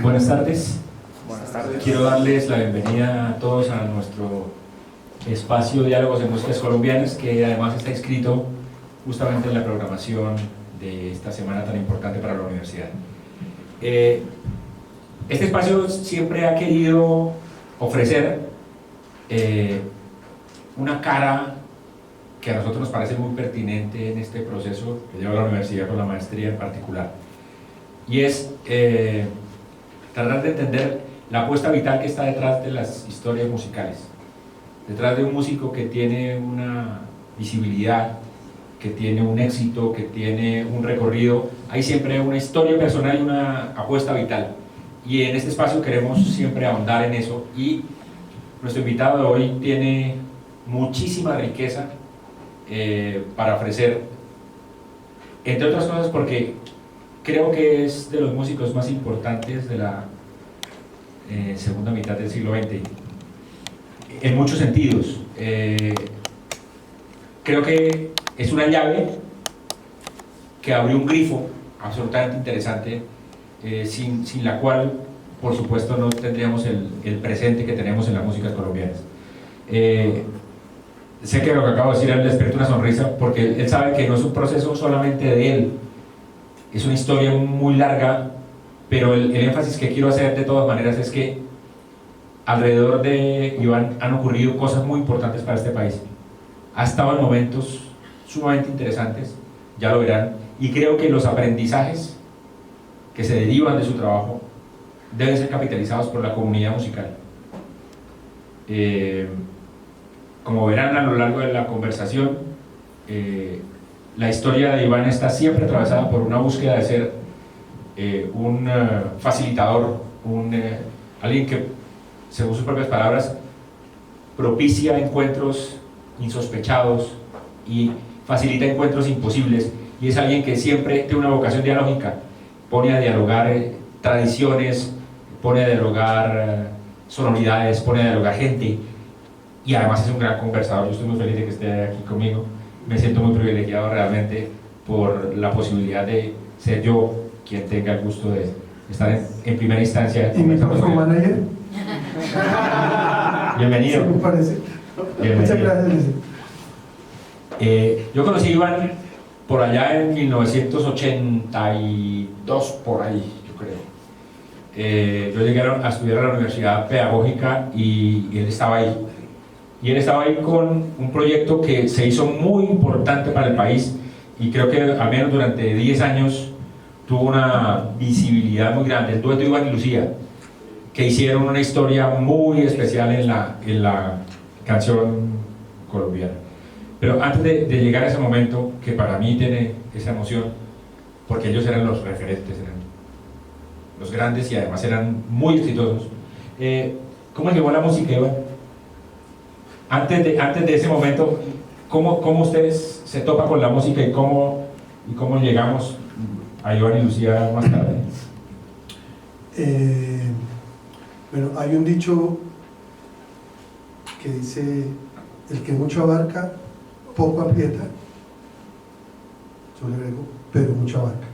Buenas tardes. Buenas tardes. Quiero darles la bienvenida a todos a nuestro espacio Diálogos de Músicas Colombianas, que además está inscrito justamente en la programación de esta semana tan importante para la universidad. Este espacio siempre ha querido ofrecer una cara que a nosotros nos parece muy pertinente en este proceso que lleva la universidad con la maestría en particular, y es tratar de entender la apuesta vital que está detrás de las historias musicales, detrás de un músico que tiene una visibilidad, que tiene un éxito, que tiene un recorrido. Hay siempre una historia personal y una apuesta vital, y en este espacio queremos siempre ahondar en eso, y nuestro invitado de hoy tiene muchísima riqueza para ofrecer, entre otras cosas porque creo que es de los músicos más importantes de la segunda mitad del siglo XX, en muchos sentidos. Creo que es una llave que abrió un grifo absolutamente interesante, sin la cual, por supuesto, no tendríamos el presente que tenemos en las músicas colombianas. Sé que lo que acabo de decir le despierta una sonrisa, porque él sabe que no es un proceso solamente de él, es una historia muy larga, pero el énfasis que quiero hacer de todas maneras es que alrededor de Iván han ocurrido cosas muy importantes para este país. Ha estado en momentos sumamente interesantes, ya lo verán, y creo que los aprendizajes que se derivan de su trabajo deben ser capitalizados por la comunidad musical. Como verán a lo largo de la conversación, la historia de Iván está siempre atravesada por una búsqueda de ser un facilitador, alguien que, según sus propias palabras, propicia encuentros insospechados y facilita encuentros imposibles, y es alguien que siempre tiene una vocación dialógica, pone a dialogar tradiciones, pone a dialogar sonoridades, pone a dialogar gente, y además es un gran conversador. Yo estoy muy feliz de que esté aquí conmigo, me siento muy privilegiado realmente por la posibilidad de ser yo quien tenga el gusto de estar en primera instancia. ¿Y mi próximo manager? Bienvenido. Sí, me parece. Bienvenido. Muchas gracias. Yo conocí a Iván por allá en 1982, por ahí, yo creo. Yo llegué a estudiar a la Universidad Pedagógica y él estaba ahí. Y él estaba ahí con un proyecto que se hizo muy importante para el país, y creo que al menos durante 10 años tuvo una visibilidad muy grande, el dueto Iván y Lucía, que hicieron una historia muy especial en la canción colombiana. Pero antes de llegar a ese momento, que para mí tiene esa emoción, porque ellos eran los referentes, eran los grandes y además eran muy exitosos. ¿Cómo llegó la música, Iván? Antes de ese momento, ¿cómo ustedes se topan con la música y cómo llegamos a Iván y Lucía más tarde? Bueno, hay un dicho que dice: el que mucho abarca, poco aprieta. Yo le agrego: pero mucho abarca.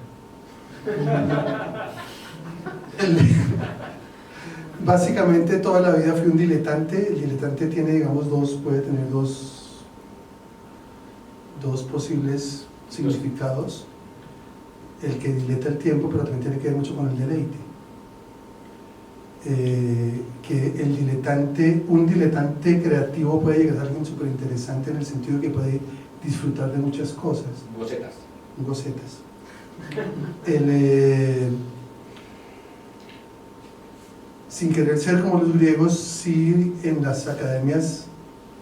Básicamente toda la vida fui un diletante. El diletante tiene, digamos, puede tener dos posibles significados: el que dileta el tiempo, pero también tiene que ver mucho con el deleite. Que un diletante creativo puede llegar a ser alguien súper interesante, en el sentido de que puede disfrutar de muchas cosas. Gocetas. Sin querer ser como los griegos, sí, en las academias,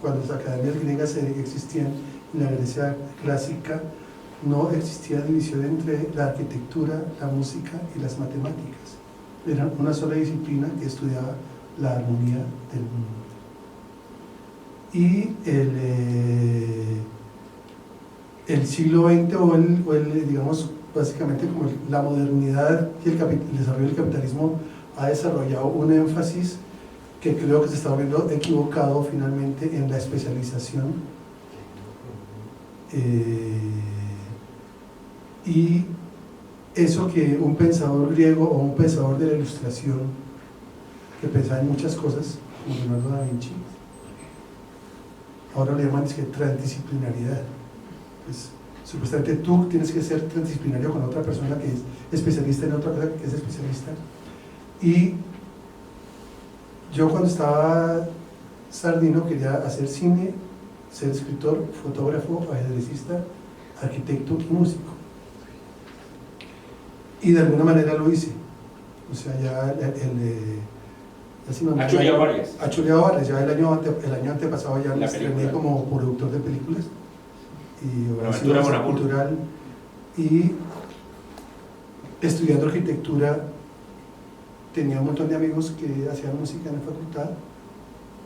cuando las academias griegas existían en la Grecia clásica, no existía división entre la arquitectura, la música y las matemáticas. Era una sola disciplina que estudiaba la armonía del mundo. Y el siglo XX digamos, básicamente como la modernidad y el desarrollo del capitalismo ha desarrollado un énfasis que creo que se está viendo equivocado finalmente en la especialización, y eso que un pensador griego o un pensador de la Ilustración, que pensaba en muchas cosas, como Leonardo da Vinci, ahora le llaman es que transdisciplinaridad. Pues, supuestamente tú tienes que ser transdisciplinario con otra persona que es especialista en otra cosa que es especialista. Y yo cuando estaba sardino quería hacer cine, ser escritor, fotógrafo, ajedrecista, arquitecto y músico. Y de alguna manera lo hice. O sea, ya ¿Ha chuleado varias? Ha chuleado varias. Ya el año antepasado ya me La estrené película. como productor de películas. Y Buenaventura Bonaparte. cultural. Y estudiando arquitectura tenía un montón de amigos que hacían música en la facultad.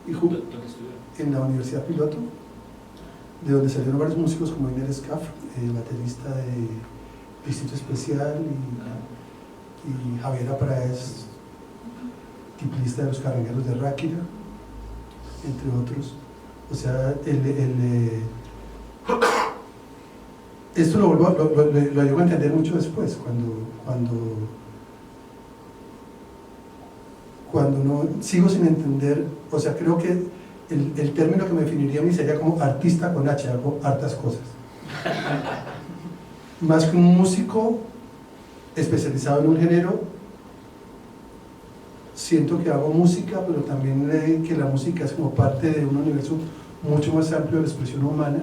Y ¿Dónde estudió? en la Universidad Piloto, de donde salieron varios músicos como Iner Scaff, baterista de Distrito Especial, y Javier Aparaez, tiplista de los Carrangueros de Ráquira, entre otros. O sea, esto lo llego a entender mucho después, cuando no sigo sin entender. O sea, creo que el término que me definiría a mí sería como artista con H, hago hartas cosas. Más que un músico especializado en un género, siento que hago música, pero también que la música es como parte de un universo mucho más amplio de la expresión humana,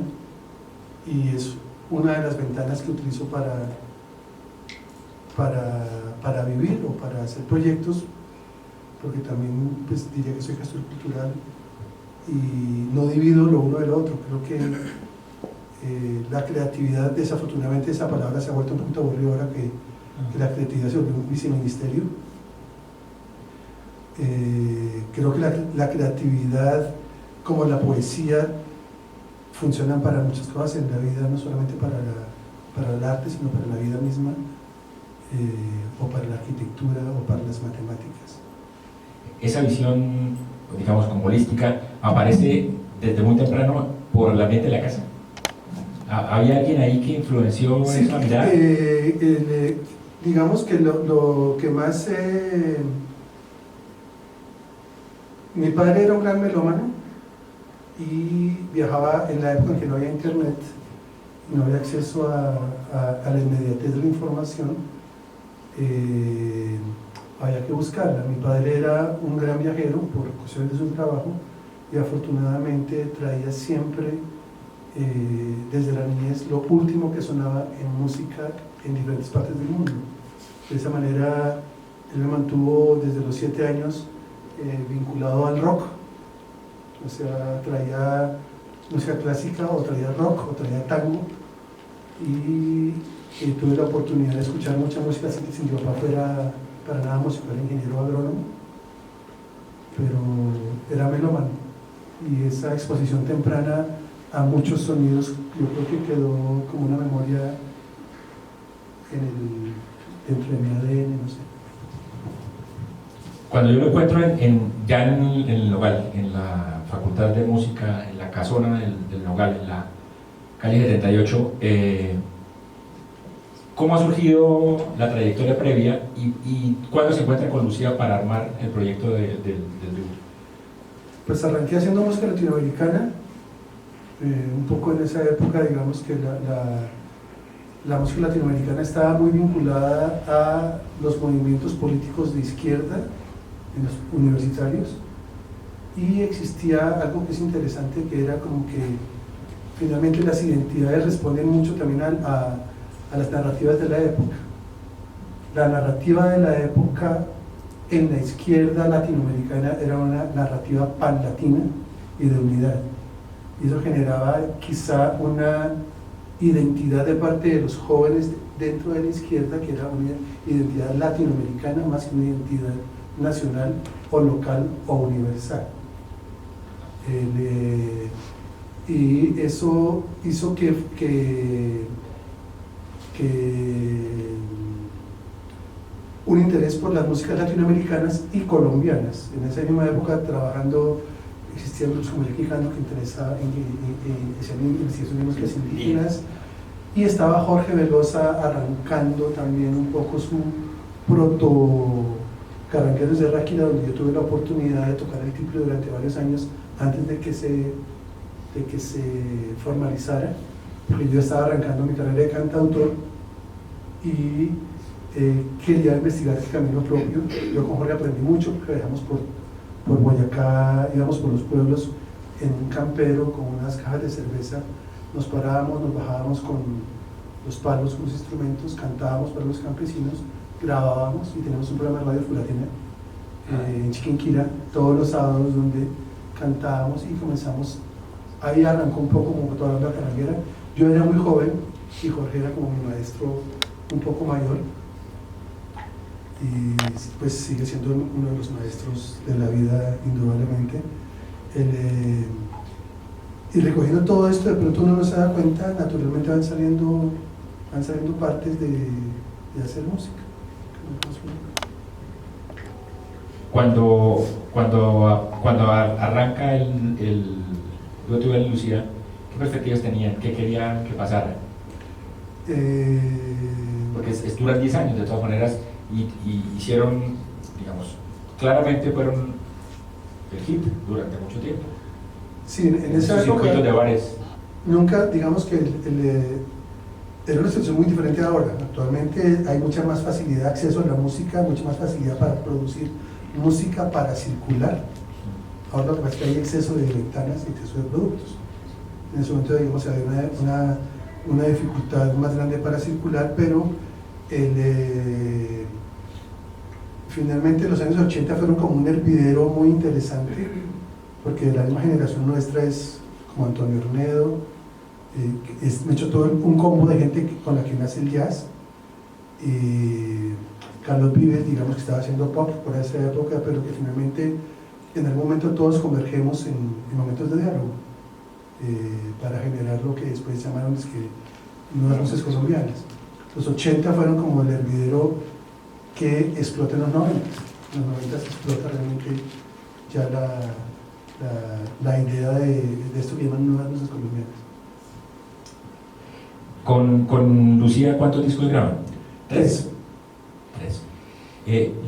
y es una de las ventanas que utilizo para vivir o para hacer proyectos, porque también pues, diría que soy gestor cultural y no divido lo uno del otro. Creo que la creatividad, desafortunadamente esa palabra se ha vuelto un poquito aburrida ahora que la creatividad se volvió un viceministerio. Creo que la creatividad, como la poesía, funcionan para muchas cosas en la vida, no solamente para el arte, sino para la vida misma, o para la arquitectura o para las matemáticas. Esa visión, digamos, como holística, aparece desde muy temprano por el ambiente de la casa. ¿Había alguien ahí que influenció Sí, esa mirada? digamos que lo que más... mi padre era un gran melómano y viajaba en la época en que no había internet y no había acceso a la inmediatez de la información. Había que buscarla. Mi padre era un gran viajero por cuestiones de su trabajo y afortunadamente traía siempre desde la niñez lo último que sonaba en música en diferentes partes del mundo. De esa manera él me mantuvo desde los 7 años vinculado al rock. O sea, traía música clásica o traía rock o traía tango, y tuve la oportunidad de escuchar mucha música sin que mi papá fuera para nada músico, era ingeniero agrónomo, pero era melómano, y esa exposición temprana a muchos sonidos yo creo que quedó como una memoria dentro de mi ADN, no sé. Cuando yo lo encuentro ya en el Nogal, en la Facultad de Música, en la casona del Nogal, en la calle 78, ¿cómo ha surgido la trayectoria previa y cuándo se encuentra con Lucía para armar el proyecto del dúo? Pues arranqué haciendo música latinoamericana, un poco en esa época. Digamos que la música latinoamericana estaba muy vinculada a los movimientos políticos de izquierda en los universitarios, y existía algo que es interesante, que era como que finalmente las identidades responden mucho también a las narrativas de la época. La narrativa de la época en la izquierda latinoamericana era una narrativa pan-latina y de unidad, y eso generaba quizá una identidad de parte de los jóvenes dentro de la izquierda, que era una identidad latinoamericana más que una identidad nacional o local o universal. Y eso hizo que un interés por las músicas latinoamericanas y colombianas. En esa misma época, trabajando, existía un grupo como el Quijano que interesaba en investigación de músicas indígenas, y estaba Jorge Velosa arrancando también un poco su proto Carranqueros de Ráquira, donde yo tuve la oportunidad de tocar el tiple durante varios años antes de que se formalizara, porque yo estaba arrancando mi carrera de cantautor y quería investigar el camino propio. Yo con Jorge aprendí mucho porque viajamos por Boyacá, íbamos por los pueblos en un campero con unas cajas de cerveza, nos parábamos, nos bajábamos con los palos, con los instrumentos, cantábamos para los campesinos, grabábamos y teníamos un programa de radio Fulatina en Chiquinquirá todos los sábados donde cantábamos y comenzamos. Ahí arrancó un poco como toda la banda carranguera. Yo era muy joven y Jorge era como mi maestro un poco mayor y pues sigue siendo uno de los maestros de la vida indudablemente. Y recogiendo todo esto, de pronto uno no se da cuenta, naturalmente van saliendo partes de hacer música. Cuando arranca Yo tuve en Lucía, ¿qué perspectivas tenían? ¿Qué querían que pasara? Porque duran 10 años de todas maneras y hicieron, digamos, claramente fueron el hit durante mucho tiempo. Sí, en esa época circuitos de bares. nunca, digamos que era una situación muy diferente de ahora. Actualmente hay mucha más facilidad de acceso a la música, mucha más facilidad para producir música, para circular. Ahora lo que pasa es que hay exceso de ventanas y exceso de productos. En ese momento, digamos, había una dificultad más grande para circular, pero finalmente los años 80 fueron como un hervidero muy interesante, porque la misma generación nuestra es como Antonio Ornedo, me echó todo un combo de gente con la que nace el jazz, Carlos Vives, digamos que estaba haciendo pop por esa época, pero que finalmente en algún momento todos convergemos en momentos de diálogo para generar lo que después llamaron nuevas voces colombianas. Los 80 fueron como el hervidero que explota en los 90. En los 90 se explota realmente ya la idea de esto que llaman nuevas voces colombianas. Con Lucía, ¿cuántos discos graban? 3.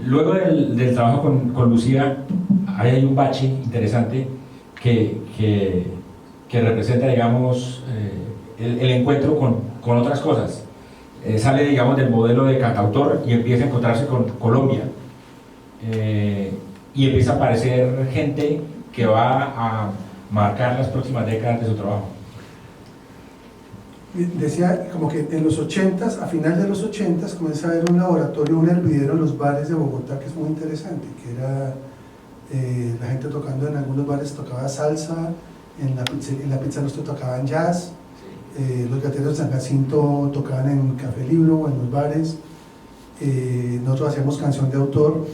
Luego del trabajo con Lucía, hay un bache interesante que representa, digamos, el encuentro con otras cosas. Sale, digamos, del modelo de cantautor y empieza a encontrarse con Colombia. Y empieza a aparecer gente que va a marcar las próximas décadas de su trabajo. Decía como que en los 80s, a finales de los 80s, comienza a haber un laboratorio, un hervidero en los bares de Bogotá que es muy interesante, que era la gente tocando en algunos bares, tocaba salsa, en la pizza nuestra tocaban jazz, los gateros de San Jacinto tocaban en Café Libro o en los bares, nosotros hacíamos canción de autor,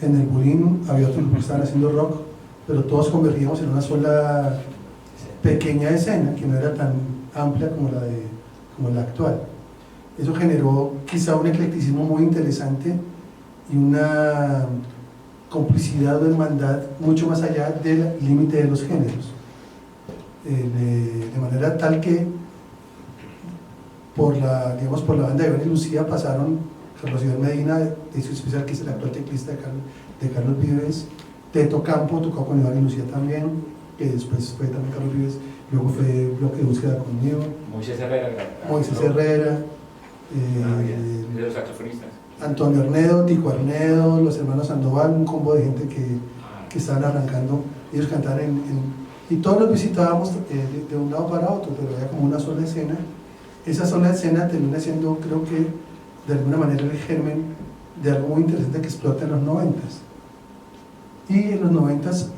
en el Bulín había otros grupos que estaban haciendo rock, pero todos convergíamos en una sola pequeña escena que no era tan amplia como la actual. Eso generó quizá un eclecticismo muy interesante y una complicidad o hermandad mucho más allá del límite de los géneros, de manera tal que por la banda de Iván y Lucía pasaron Carlos Iván Medina, de edición especial, que es el actual teclista de Carlos Vives, Teto Campo tocó con Iván y Lucía también, que después fue también Carlos Vives, luego fue Bloque de Búsqueda conmigo, Moisés Herrera, de los saxofonistas, Antonio Ornedo, Tico Ornedo, los hermanos Sandoval, un combo de gente que estaban arrancando. Ellos cantaban y todos los visitábamos de un lado para otro, pero había como una sola escena. Esa sola escena termina siendo, creo que de alguna manera, el germen de algo muy interesante que explota en los 90s. Y en los 90s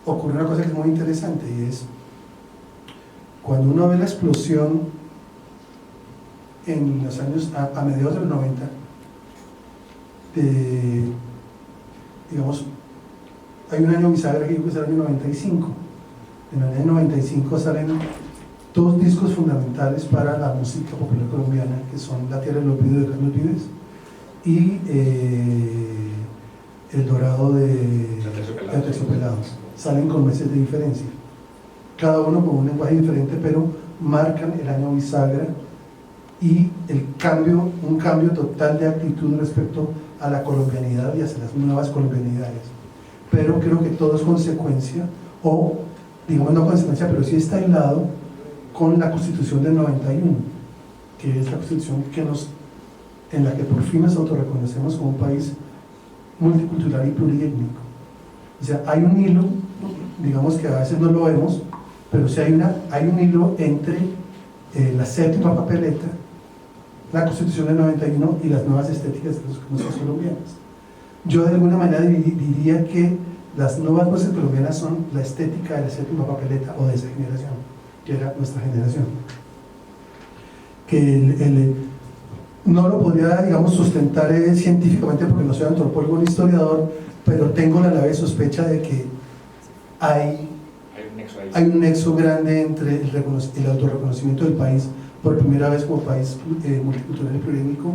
ocurre una cosa que es muy interesante, y es cuando uno ve la explosión en los años, a mediados de los 90, digamos, hay un año bisagra que es el año 95. En el año 95 salen dos discos fundamentales para la música popular colombiana, que son La Tierra del Olvido de Carlos Vives y El Dorado de Terciopelados. Salen con meses de diferencia, cada uno con un lenguaje diferente, pero marcan el año bisagra y un cambio total de actitud respecto a la colombianidad y hacia las nuevas colombianidades. Pero creo que todo es consecuencia, o digamos no consecuencia, pero sí está aislado con la Constitución del 91, que es la Constitución en la que por fin nos autorreconocemos como un país multicultural y pluriétnico. O sea, hay un hilo, digamos que a veces no lo vemos, pero sí hay un hilo entre la séptima papeleta, la Constitución del 91 y las nuevas estéticas de los músicos colombianos. Yo de alguna manera diría que las nuevas voces colombianas son la estética de la séptima papeleta o de esa generación, que era nuestra generación. Que no lo podría, digamos, sustentar científicamente porque no soy antropólogo ni historiador, pero tengo la leve sospecha de que hay un nexo grande entre el autorreconocimiento del país por primera vez como país multicultural y pluriétnico,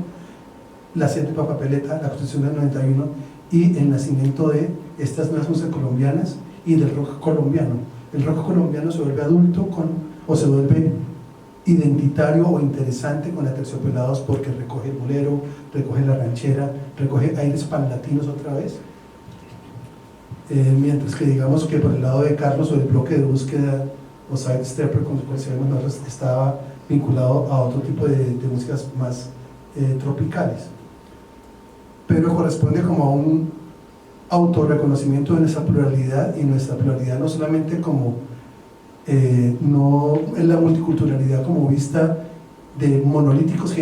la séptima papeleta, la Constitución del 91 y el nacimiento de estas nuevas músicas colombianas y del rock colombiano. El rock colombiano se vuelve adulto o se vuelve identitario o interesante con Aterciopelados porque recoge el bolero, recoge la ranchera, recoge aires panlatinos otra vez. Mientras que digamos que por el lado de Carlos o el bloque de búsqueda o sidestepper, como decíamos nosotros, estaba vinculado a otro tipo de músicas más tropicales, pero corresponde como a un autorreconocimiento de nuestra pluralidad, y nuestra pluralidad no solamente como no en la multiculturalidad como vista de monolíticos,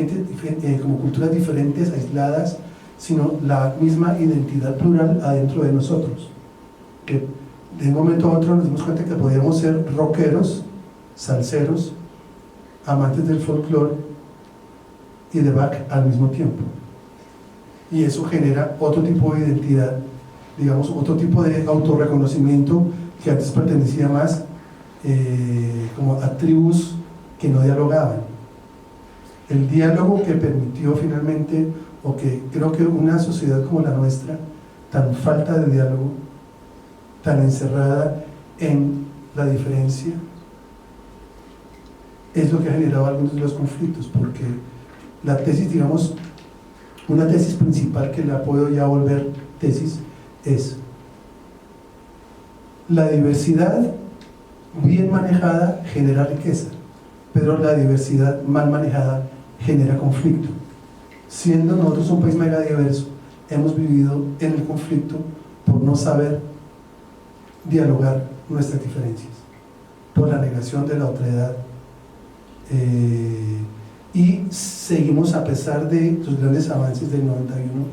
como culturas diferentes, aisladas, sino la misma identidad plural adentro de nosotros, que de un momento a otro nos dimos cuenta que podíamos ser rockeros, salseros, amantes del folclore y de Bach al mismo tiempo, y eso genera otro tipo de identidad, digamos otro tipo de autorreconocimiento que antes pertenecía más como a tribus que no dialogaban. El diálogo que permitió finalmente, o que creo que una sociedad como la nuestra, tan falta de diálogo, tan encerrada en la diferencia, es lo que ha generado algunos de los conflictos, porque la tesis, digamos, una tesis principal que la puedo ya volver tesis es: la diversidad bien manejada genera riqueza, pero la diversidad mal manejada genera conflicto. Siendo nosotros un país mega diverso, hemos vivido en el conflicto por no saber dialogar nuestras diferencias, por la negación de la otredad, y seguimos, a pesar de los grandes avances del 91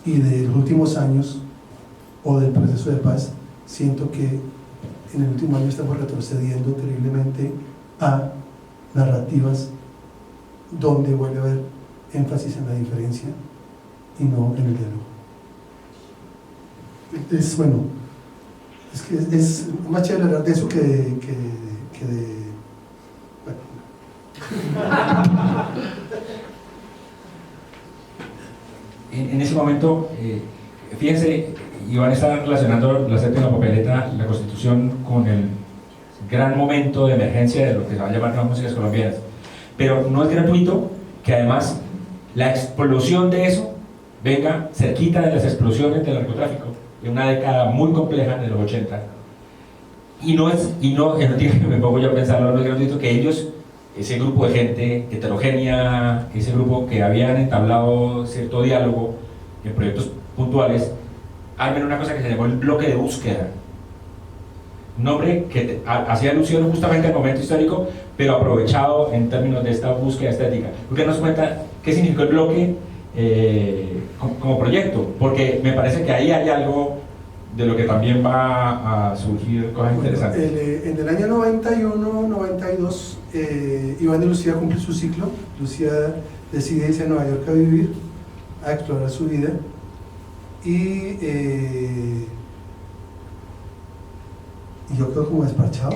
y de los últimos años o del proceso de paz, siento que en el último año estamos retrocediendo terriblemente a narrativas donde vuelve a haber énfasis en la diferencia y no en el diálogo. Bueno, es que es más chévere hablar de eso que de bueno. En ese momento, fíjense, Iván está relacionando la séptima papeleta, la Constitución, con el gran momento de emergencia de lo que se va a llamar nuevas músicas colombianas, pero no es gratuito que además la explosión de eso venga cerquita de las explosiones del narcotráfico, de una década muy compleja de los 80, y no me pongo yo a pensar, no es gratuito que ellos, ese grupo de gente heterogénea, ese grupo que habían entablado cierto diálogo en proyectos puntuales, armen una cosa que se llamó el bloque de búsqueda, nombre que hacía alusión justamente al momento histórico, pero aprovechado en términos de esta búsqueda estética. ¿Por qué nos cuenta qué significó el bloque como proyecto? Porque me parece que ahí hay algo de lo que también va a surgir cosas interesantes. En el año 91-92, Iván y Lucía cumplen su ciclo. Lucía decide irse a Nueva York a vivir, a explorar su vida, y yo quedo como desparchado.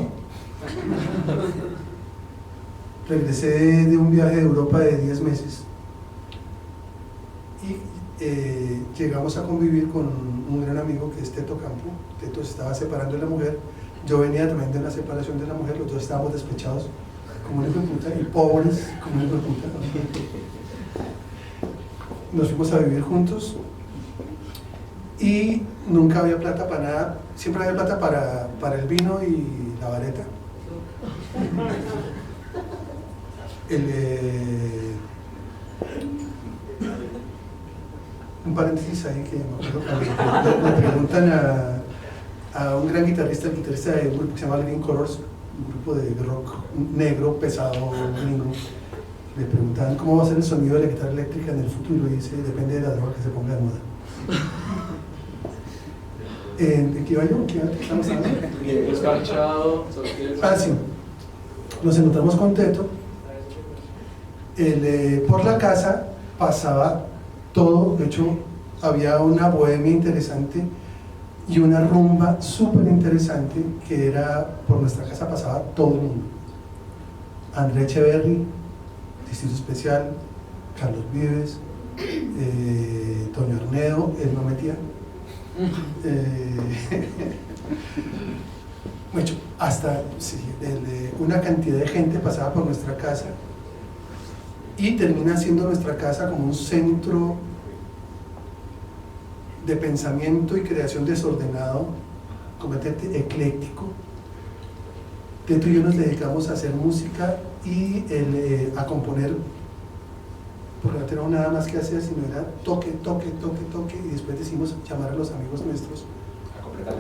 Regresé de un viaje de Europa de 10 meses y llegamos a convivir con un gran amigo que es Teto Campo. Teto se estaba separando de la mujer, yo venía también de la separación de la mujer, los dos estábamos despechados como un hijo de puta, y pobres como un hijo de puta. Nos fuimos a vivir juntos y nunca había plata para nada, siempre había plata para el vino y la vareta. Un paréntesis ahí que me acuerdo cuando le preguntan a un gran guitarrista, el guitarrista de un grupo que se llama Living Colors, un grupo de rock negro, pesado, gringo, le preguntaban cómo va a ser el sonido de la guitarra eléctrica en el futuro y dice, depende de la droga que se ponga de moda. ¿De qué iba yo? ¿Qué estamos hablando? Ah, sí. Nos encontramos con Teto. Por la casa pasaba todo, de hecho había una bohemia interesante y una rumba súper interesante que era, por nuestra casa pasaba todo el mundo. André Echeverry, Distrito Especial, Carlos Vives, Toño Arnedo, él no metía. Bueno, hasta sí, una cantidad de gente pasaba por nuestra casa y termina siendo nuestra casa como un centro de pensamiento y creación desordenado, completamente ecléctico. Teto y yo nos dedicamos a hacer música y a componer, porque no teníamos nada más que hacer, sino era toque, toque, toque, toque, y después decimos llamar a los amigos nuestros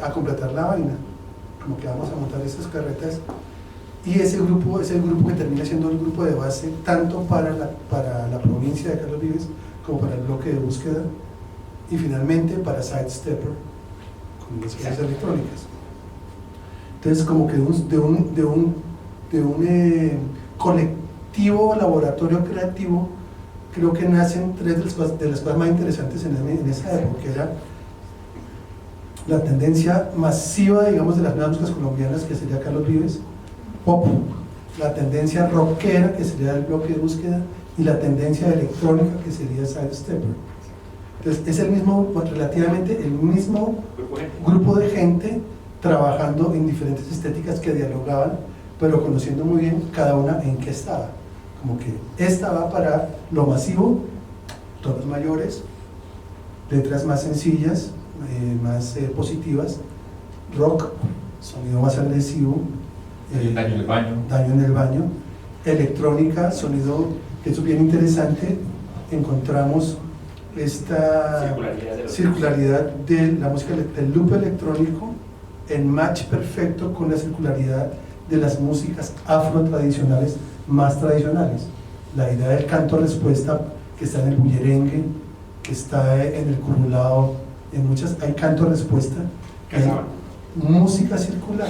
a completar la vaina, como que vamos a montar esas carretas. Y ese grupo es el grupo que termina siendo el grupo de base tanto para la provincia de Carlos Vives como para el bloque de búsqueda y finalmente para Sidestepper con las clases electrónicas. Entonces, como que de un colectivo laboratorio creativo, creo que nacen tres de las cosas más interesantes en esa época, que era la tendencia masiva, digamos, de las nuevas músicas colombianas, que sería Carlos Vives, pop, la tendencia rockera, que sería el bloque de búsqueda, y la tendencia electrónica, que sería Sidestepper. Entonces, es el mismo, relativamente el mismo grupo de gente trabajando en diferentes estéticas que dialogaban, pero conociendo muy bien cada una en qué estaba. Como que esta va para lo masivo, tonos mayores, letras más sencillas, más positivas, rock, sonido más agresivo, daño en el baño. Daño en el baño, electrónica, sonido, que eso es bien interesante, encontramos esta circularidad de la música del loop electrónico en match perfecto con la circularidad de las músicas afro-tradicionales más tradicionales. La idea del canto-respuesta que está en el bullerengue, que está en el curulao, en muchas hay canto-respuesta, hay música circular.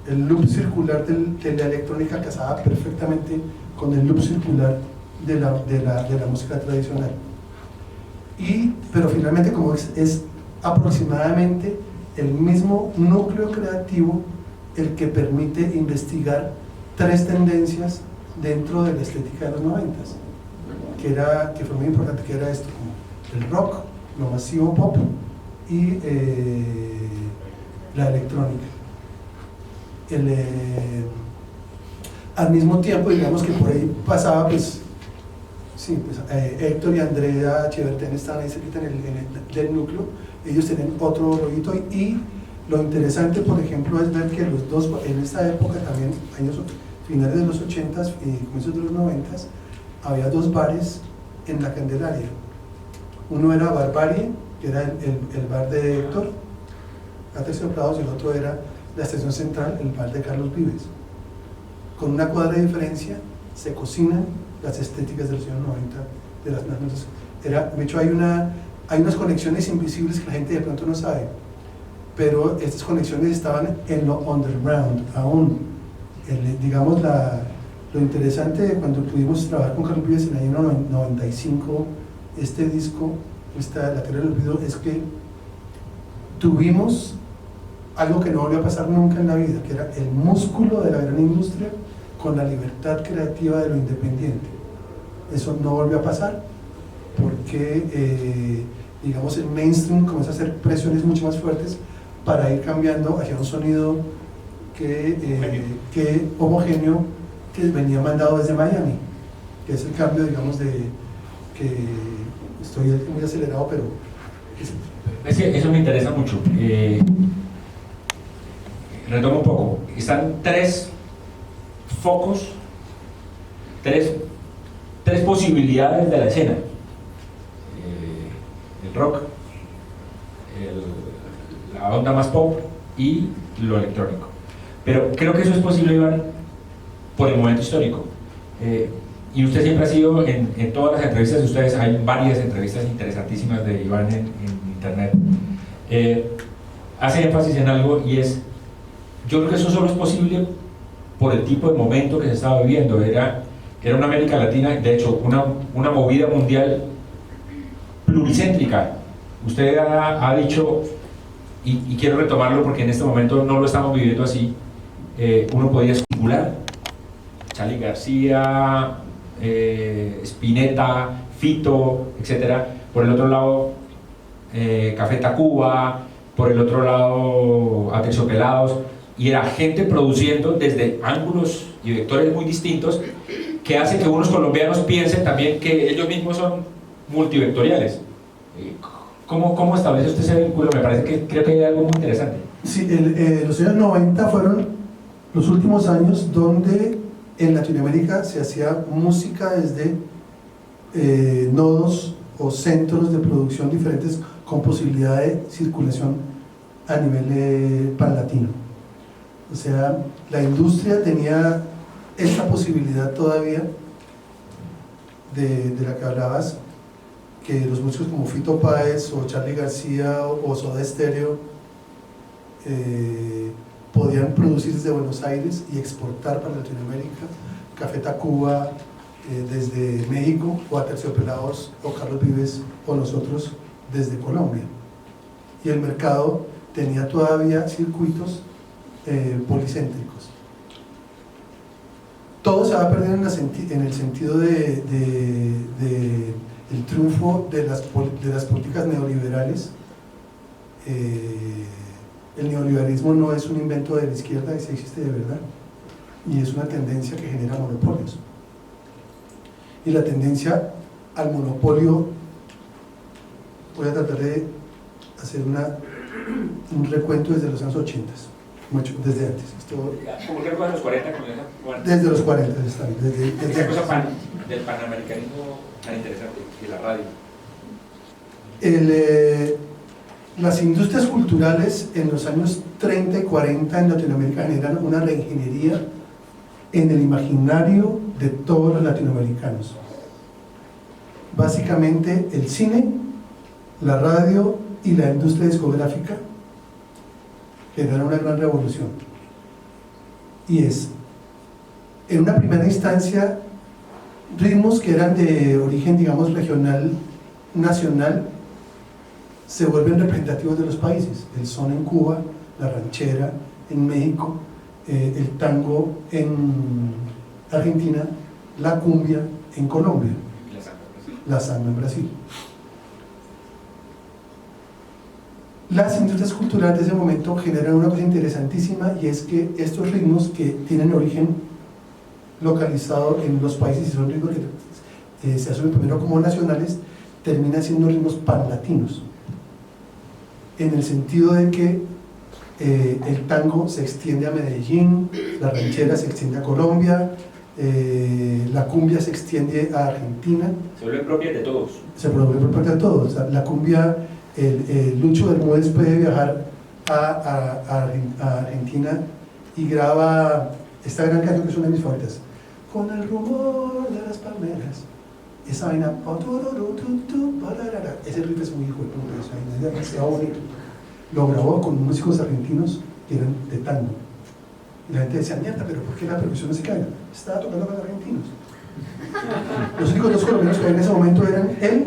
El loop circular de la electrónica casaba perfectamente con el loop circular de la música tradicional. Pero finalmente, como es aproximadamente el mismo núcleo creativo el que permite investigar tres tendencias dentro de la estética de los 90s, que fue muy importante, que era esto, como el rock, lo masivo pop y la electrónica. Al mismo tiempo, digamos que por ahí pasaba, pues, sí, pues Héctor y Andrea Chiverten estaban ahí cerquita del núcleo, ellos tenían otro rollito y lo interesante, por ejemplo, es ver que los dos, en esta época también, finales de los 80s y comienzos de los 90s, había dos bares en la Candelaria. Uno era Barbarie, que era el bar de Héctor, Atercioplados, y el otro era la estación central, el bar de Carlos Vives. Con una cuadra de diferencia se cocinan las estéticas de los años 90 de las nuevas. De hecho, hay unas conexiones invisibles que la gente de pronto no sabe, pero estas conexiones estaban en lo underground aún. Digamos, lo interesante de cuando pudimos trabajar con Carlos Vives en el año 95, este disco, La Tierra del Olvido, es que tuvimos algo que no volvió a pasar nunca en la vida, que era el músculo de la gran industria con la libertad creativa de lo independiente. Eso no volvió a pasar porque, digamos, el mainstream comienza a hacer presiones mucho más fuertes para ir cambiando hacia un sonido que homogéneo, que venía mandado desde Miami, que es el cambio, digamos, de que estoy muy acelerado, pero es que eso me interesa mucho. Retomo un poco. Están tres focos, tres posibilidades de la escena: el rock, la onda más pop y lo electrónico. Pero creo que eso es posible, Iván, por el momento histórico. Y usted siempre ha sido, en todas las entrevistas de ustedes, hay varias entrevistas interesantísimas de Iván en internet, hace énfasis en algo, y es, yo creo que eso solo es posible por el tipo de momento que se estaba viviendo. Era una América Latina, de hecho, una movida mundial pluricéntrica. Usted ha dicho, y quiero retomarlo porque en este momento no lo estamos viviendo así, uno podía especular, Charly García, Spinetta, Fito, etcétera. Por el otro lado, Café Tacuba, por el otro lado, Aterciopelados, y era gente produciendo desde ángulos y vectores muy distintos, que hace que unos colombianos piensen también que ellos mismos son multivectoriales. ¿Cómo establece usted ese vínculo? Me parece que creo que hay algo muy interesante. sí, los años 90 fueron los últimos años donde en Latinoamérica se hacía música desde nodos o centros de producción diferentes con posibilidad de circulación a nivel panlatino. O sea, la industria tenía esta posibilidad todavía de la que hablabas, que los músicos como Fito Páez o Charly García o Soda Stereo podían producir desde Buenos Aires y exportar para Latinoamérica. Café Tacuba desde México, o Aterciopelados o Carlos Vives o nosotros desde Colombia. Y el mercado tenía todavía circuitos policéntricos. Todo se va a perder en el sentido del triunfo de las políticas neoliberales. El neoliberalismo no es un invento de la izquierda, sí existe de verdad, y es una tendencia que genera monopolios. Y la tendencia al monopolio, voy a tratar de hacer un recuento desde los años 80, desde antes. ¿Cómo que fue a los 40? Desde los 40, está bien. Desde ¿Qué cosa del panamericanismo tan interesante y la radio? Las industrias culturales en los años 30 y 40 en Latinoamérica generan una reingeniería en el imaginario de todos los latinoamericanos. Básicamente el cine, la radio y la industria discográfica generan una gran revolución. Y es, en una primera instancia, ritmos que eran de origen, digamos, regional, nacional, se vuelven representativos de los países. El son en Cuba, la ranchera en México, el tango en Argentina, la cumbia en Colombia, la samba en Brasil. Las industrias culturales de ese momento generan una cosa interesantísima, y es que estos ritmos que tienen origen localizado en los países y son ritmos que se asumen primero como nacionales, terminan siendo ritmos panlatinos, en el sentido de que el tango se extiende a Medellín, la ranchera se extiende a Colombia, la cumbia se extiende a Argentina. Se vuelve propia de todos. Se vuelve propia de todos. O sea, la cumbia, Lucho Bermúdez puede viajar a Argentina y graba esta gran canción que es una de mis favoritas, Con el rumor de las palmeras. Esa vaina, ese riff es muy hijo de puta, es demasiado bonito. Lo grabó con músicos argentinos que eran de tango. Y la gente decía, mierda, pero ¿por qué la percusión no se cae? Estaba tocando con argentinos. Los únicos dos colombianos que había en ese momento eran él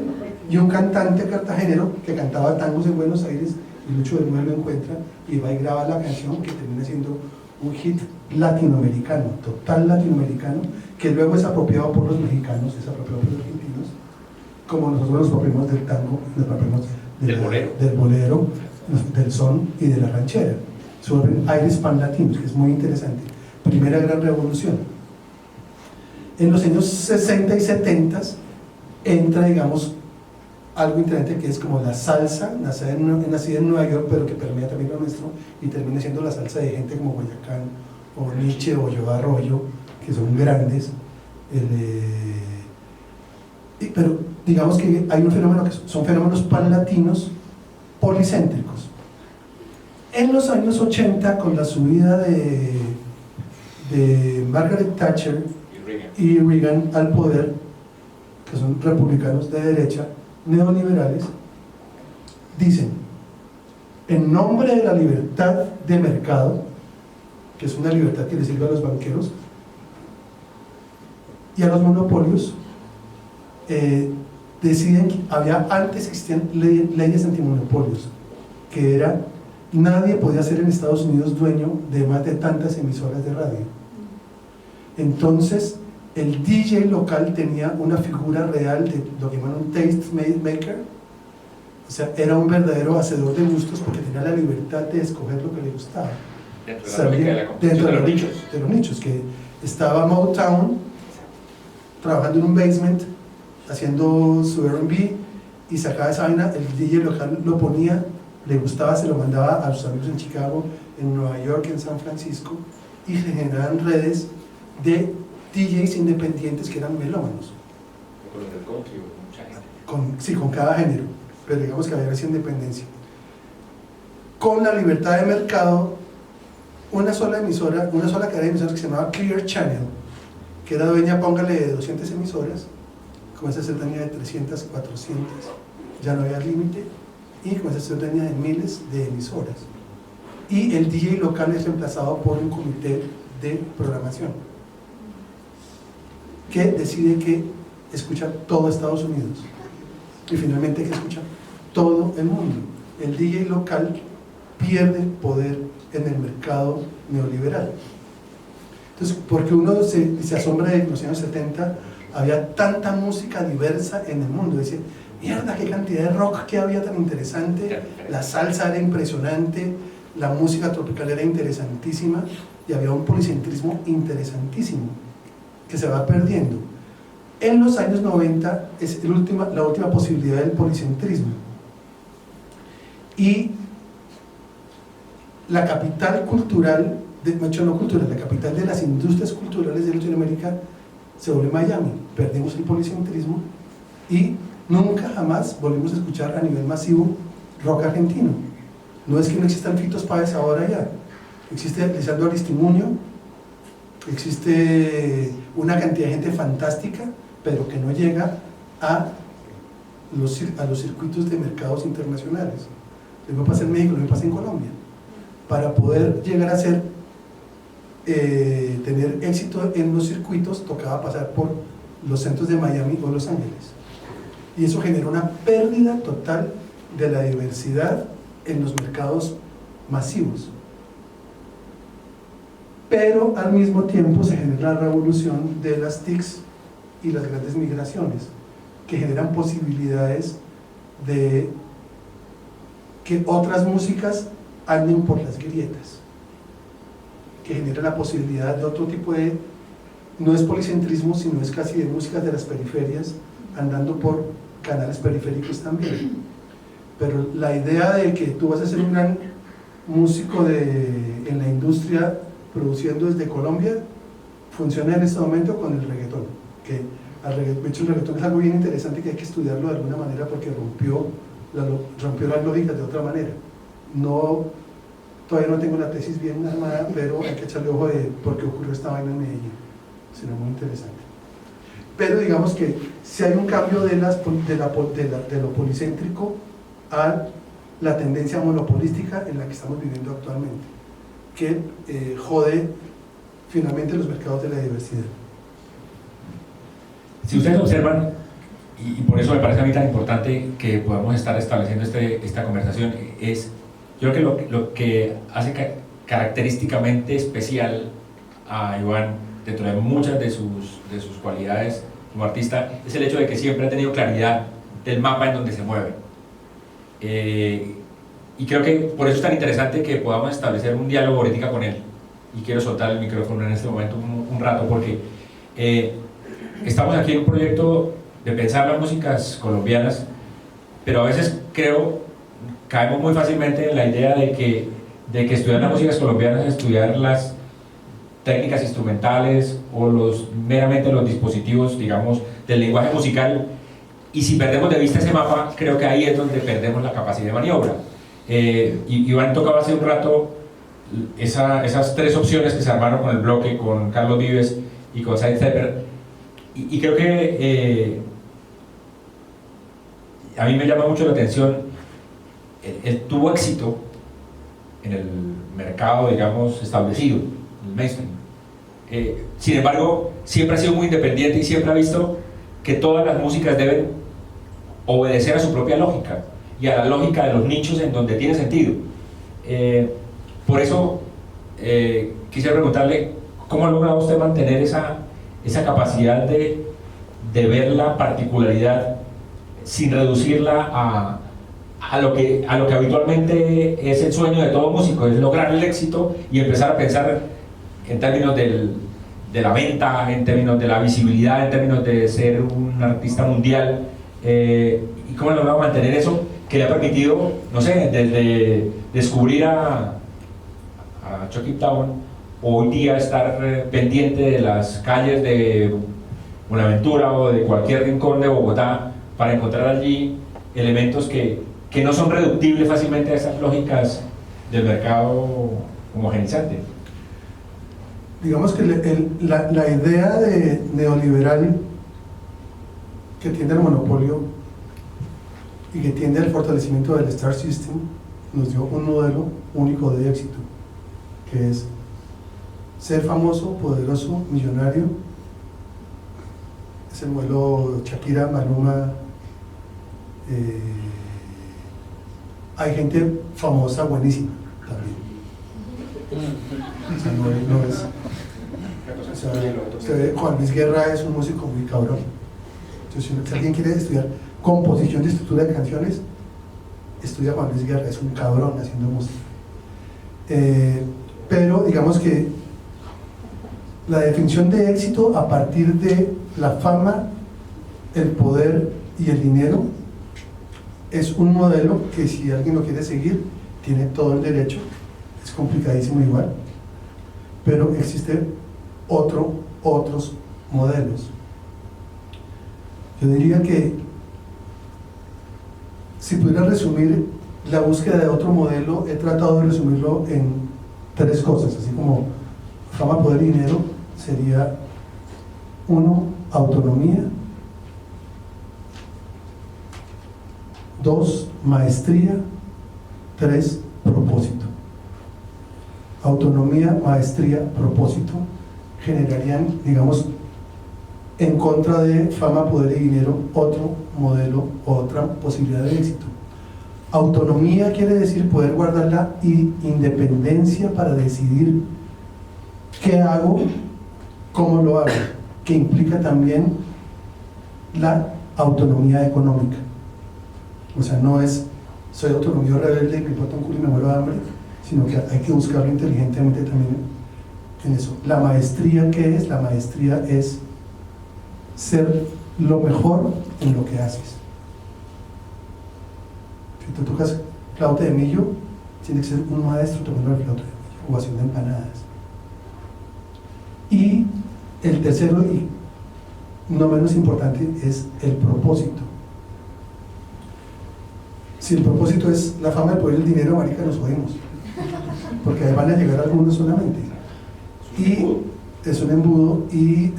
y un cantante cartagenero que cantaba tangos en Buenos Aires, y Lucho Bermúdez lo encuentra y va y graba la canción, que termina siendo un hit latinoamericano, total latinoamericano, que luego es apropiado por los mexicanos, es apropiado por los argentinos, como nosotros nos apropiamos del tango, nos apropiamos del bolero, del son y de la ranchera. Se vuelven aires panlatinos, que es muy interesante. Primera gran revolución. En los años 60 y 70 entra, digamos, algo interesante que es como la salsa, nacida en Nueva York, pero que permea también lo nuestro y termina siendo la salsa de gente como Boyacán o Nietzsche o Joe Arroyo, que son grandes. Pero digamos que hay un fenómeno que son fenómenos panlatinos policéntricos. En los años 80, con la subida de Margaret Thatcher y Reagan al poder, que son republicanos de derecha, neoliberales, dicen, en nombre de la libertad de mercado, que es una libertad que le sirve a los banqueros y a los monopolios, deciden que antes existían leyes antimonopolios, que era, nadie podía ser en Estados Unidos dueño de más de tantas emisoras de radio. Entonces, el DJ local tenía una figura real de lo que llaman un taste maker, o sea, era un verdadero hacedor de gustos porque tenía la libertad de escoger lo que le gustaba. Dentro de los nichos, que estaba Motown trabajando en un basement haciendo su R&B y sacaba esa vaina, el DJ local lo ponía, le gustaba, se lo mandaba a sus amigos en Chicago, en Nueva York, en San Francisco, y se generaban redes de DJs independientes que eran melómanos. Con los del country, mucha gente. Sí, con cada género, pero digamos que había esa independencia. Con la libertad de mercado, una sola cadena de emisoras que se llamaba Clear Channel, que era dueña, póngale, de 200 emisoras, comenzó a ser dueña de 300, 400, ya no había límite, y comenzó a ser dueña de miles de emisoras. Y el DJ local es reemplazado por un comité de programación que decide que escucha todo Estados Unidos y finalmente que escucha todo el mundo. El DJ local pierde poder en el mercado neoliberal. Entonces, porque uno se asombra de que en los años 70 había tanta música diversa en el mundo, dice, mierda, qué cantidad de rock que había tan interesante, la salsa era impresionante, la música tropical era interesantísima y había un policentrismo interesantísimo que se va perdiendo. En los años 90 es la última posibilidad del policentrismo y la capital cultural, la capital de las industrias culturales de Latinoamérica se vuelve Miami. Perdimos el policentrismo y nunca jamás volvimos a escuchar a nivel masivo rock argentino. No es que no existan Fitos Páez ahora ya, existe Lisandro Aristimuño, existe una cantidad de gente fantástica, pero que no llega a los circuitos de mercados internacionales. Lo mismo pasa en México, lo mismo pasa en Colombia. Para poder llegar a ser, tener éxito en los circuitos, tocaba pasar por los centros de Miami o Los Ángeles. Y eso genera una pérdida total de la diversidad en los mercados masivos. Pero al mismo tiempo se genera la revolución de las TICs y las grandes migraciones, que generan posibilidades de que otras músicas anden por las grietas, que genera la posibilidad de otro tipo de, no es policentrismo, sino es casi de músicas de las periferias, andando por canales periféricos también. Pero la idea de que tú vas a ser un gran músico en la industria produciendo desde Colombia funciona en este momento con el reggaetón, que de hecho el reggaetón es algo bien interesante que hay que estudiarlo de alguna manera porque rompió las lógicas de otra manera. Todavía no tengo la tesis bien armada, pero hay que echarle ojo de por qué ocurrió esta vaina en Medellín, será muy interesante. Pero digamos que si hay un cambio de lo policéntrico a la tendencia monopolística en la que estamos viviendo actualmente, que jode finalmente los mercados de la diversidad. Si ustedes observan, y por eso me parece a mí tan importante que podamos estar estableciendo esta conversación, yo creo que lo que hace característicamente especial a Iván, dentro de muchas de sus cualidades como artista, es el hecho de que siempre ha tenido claridad del mapa en donde se mueve. Y creo que por eso es tan interesante que podamos establecer un diálogo ahorita con él. Y quiero soltar el micrófono en este momento un rato porque estamos aquí en un proyecto de pensar las músicas colombianas, pero a veces creo, caemos muy fácilmente en la idea de que estudiar las músicas colombianas es estudiar las técnicas instrumentales o meramente los dispositivos, digamos, del lenguaje musical, y si perdemos de vista ese mapa, creo que ahí es donde perdemos la capacidad de maniobra. Iván tocaba hace un rato esas tres opciones que se armaron con el bloque, con Carlos Vives y con Sidestepper, y creo que a mí me llama mucho la atención, él tuvo éxito en el mercado, digamos, establecido, el mainstream. Sin embargo, siempre ha sido muy independiente y siempre ha visto que todas las músicas deben obedecer a su propia lógica y a la lógica de los nichos en donde tiene sentido. Por eso quisiera preguntarle cómo ha logrado usted mantener esa capacidad de ver la particularidad sin reducirla a lo que habitualmente es el sueño de todo músico, es lograr el éxito y empezar a pensar en términos de la venta, en términos de la visibilidad, en términos de ser un artista mundial, y cómo ha logrado mantener eso que le ha permitido, no sé, desde descubrir a Chucky Town, hoy día estar pendiente de las calles de Buenaventura o de cualquier rincón de Bogotá para encontrar allí elementos que no son reductibles fácilmente a esas lógicas del mercado homogenizante. Digamos que la idea de neoliberal que tiende al monopolio y que tiende al fortalecimiento del Star System nos dio un modelo único de éxito, que es ser famoso, poderoso, millonario. Es el modelo Shakira, Maluma. Hay gente famosa buenísima también. O sea, no es. O sea, usted ve, Juan Luis Guerra es un músico muy cabrón. Entonces, si alguien quiere estudiar composición de estructura de canciones, estudia Juan Luis Guerra, es un cabrón haciendo música. Pero digamos que la definición de éxito a partir de la fama, el poder y el dinero es un modelo que, si alguien lo quiere seguir, tiene todo el derecho. Es complicadísimo igual, pero existen otros modelos. Yo diría que si pudiera resumir la búsqueda de otro modelo, he tratado de resumirlo en tres cosas, así como fama, poder y dinero. Sería 1, autonomía; 2, maestría; 3, propósito. Autonomía, maestría, propósito generarían, digamos, en contra de fama, poder y dinero, otro modelo, otra posibilidad de éxito. Autonomía quiere decir poder guardar la independencia para decidir qué hago, cómo lo hago, que implica también la autonomía económica. O sea, no es soy autonomía rebelde y me importa un culo y me muero de hambre, sino que hay que buscarlo inteligentemente también en eso. La maestría, ¿qué es? La maestría es ser lo mejor en lo que haces. Si tú tocas flauta de millo, tiene que ser un maestro tocando la flauta de millo o haciendo empanadas. Y el tercero, y no menos importante, es el propósito. Si el propósito es la fama, el poder y el dinero, marica, nos jodimos, porque ahí van a llegar algunos solamente, y es un embudo. Y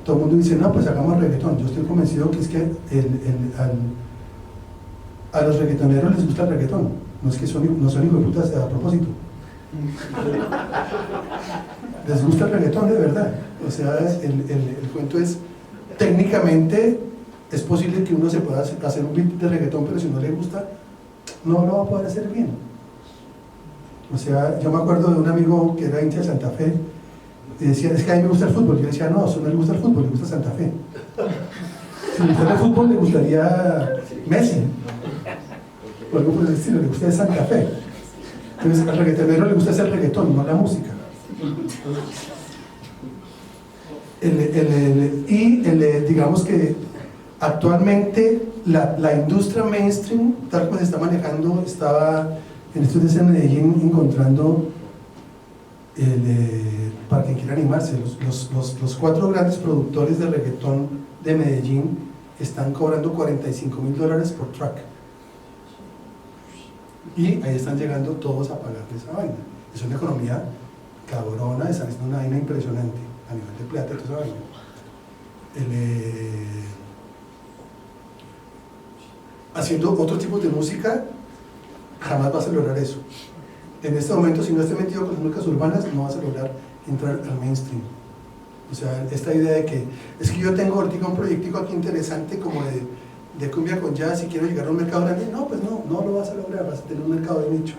todo el mundo dice, no, pues hagamos reggaetón. Yo estoy convencido que es que a los reggaetoneros les gusta el reggaetón, no es que no son hijos de putas a propósito. Les gusta el reggaetón de verdad. O sea, el cuento es, técnicamente es posible que uno se pueda hacer un beat de reggaetón, pero si no le gusta, no lo va a poder hacer bien. O sea, yo me acuerdo de un amigo que era hincha de Santa Fe y decía, es que a mí me gusta el fútbol. Yo le decía, no, a eso no le gusta el fútbol, le gusta Santa Fe. Si le gusta el fútbol, le gustaría Messi o algo por el estilo, le gusta Santa Fe. Entonces al reggaetonero le gusta hacer reggaetón, no la música. Digamos que actualmente la industria mainstream, tal como se está manejando, estaba en estos días en Medellín encontrando, para quien quiera animarse, los 4 grandes productores de reggaetón de Medellín están cobrando $45.000 por track. Y ahí están llegando todos a pagar esa vaina. Es una economía cabrona, están haciendo una vaina impresionante a nivel de plata y toda esa vaina. Haciendo otro tipo de música, jamás vas a lograr eso. En este momento, si no estés metido con las músicas urbanas, no vas a lograr entrar al mainstream. O sea, esta idea de que es que yo tengo ahorita un proyectico aquí interesante como de cumbia con jazz y quiero llegar a un mercado grande, no, pues no lo vas a lograr, vas a tener un mercado de nicho.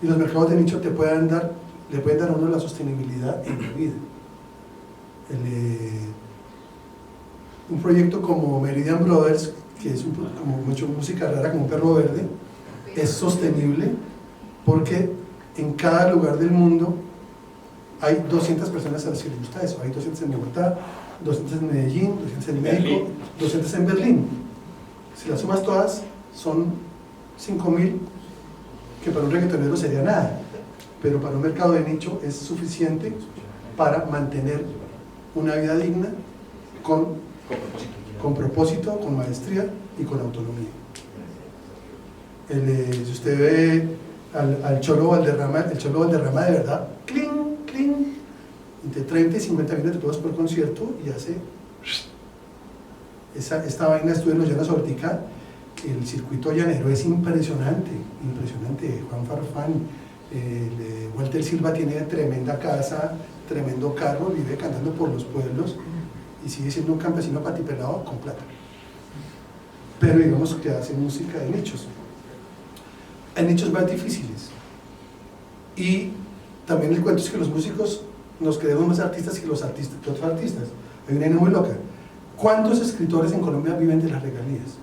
Y los mercados de nicho le pueden dar a uno la sostenibilidad en la vida. Un proyecto como Meridian Brothers, que es como mucho música rara, como un perro verde, es sostenible porque en cada lugar del mundo hay 200 personas a las que les gusta eso. Hay 200 en Bogotá, 200 en Medellín, 200 en México, 200 en Berlín. Si las sumas todas, son 5.000, que para un reggaetonero sería nada, pero para un mercado de nicho es suficiente para mantener una vida digna con propósito, con maestría y con autonomía. Si usted ve al Cholo Valderrama, el Cholo Valderrama de verdad, cling, entre 30 y 50 millones de pesos por concierto y hace esta vaina. Estuve en los Llanos Hortica, el circuito llanero es impresionante. Juan Farfán, Walter Silva tiene tremenda casa, tremendo carro, vive cantando por los pueblos y sigue siendo un campesino patipelado con plata, pero digamos que hace música de nichos. Hay nichos más difíciles y también el cuento es que los músicos nos creemos más artistas que los artistas, que otros artistas. Hay una idea muy loca. ¿Cuántos escritores en Colombia viven de las regalías?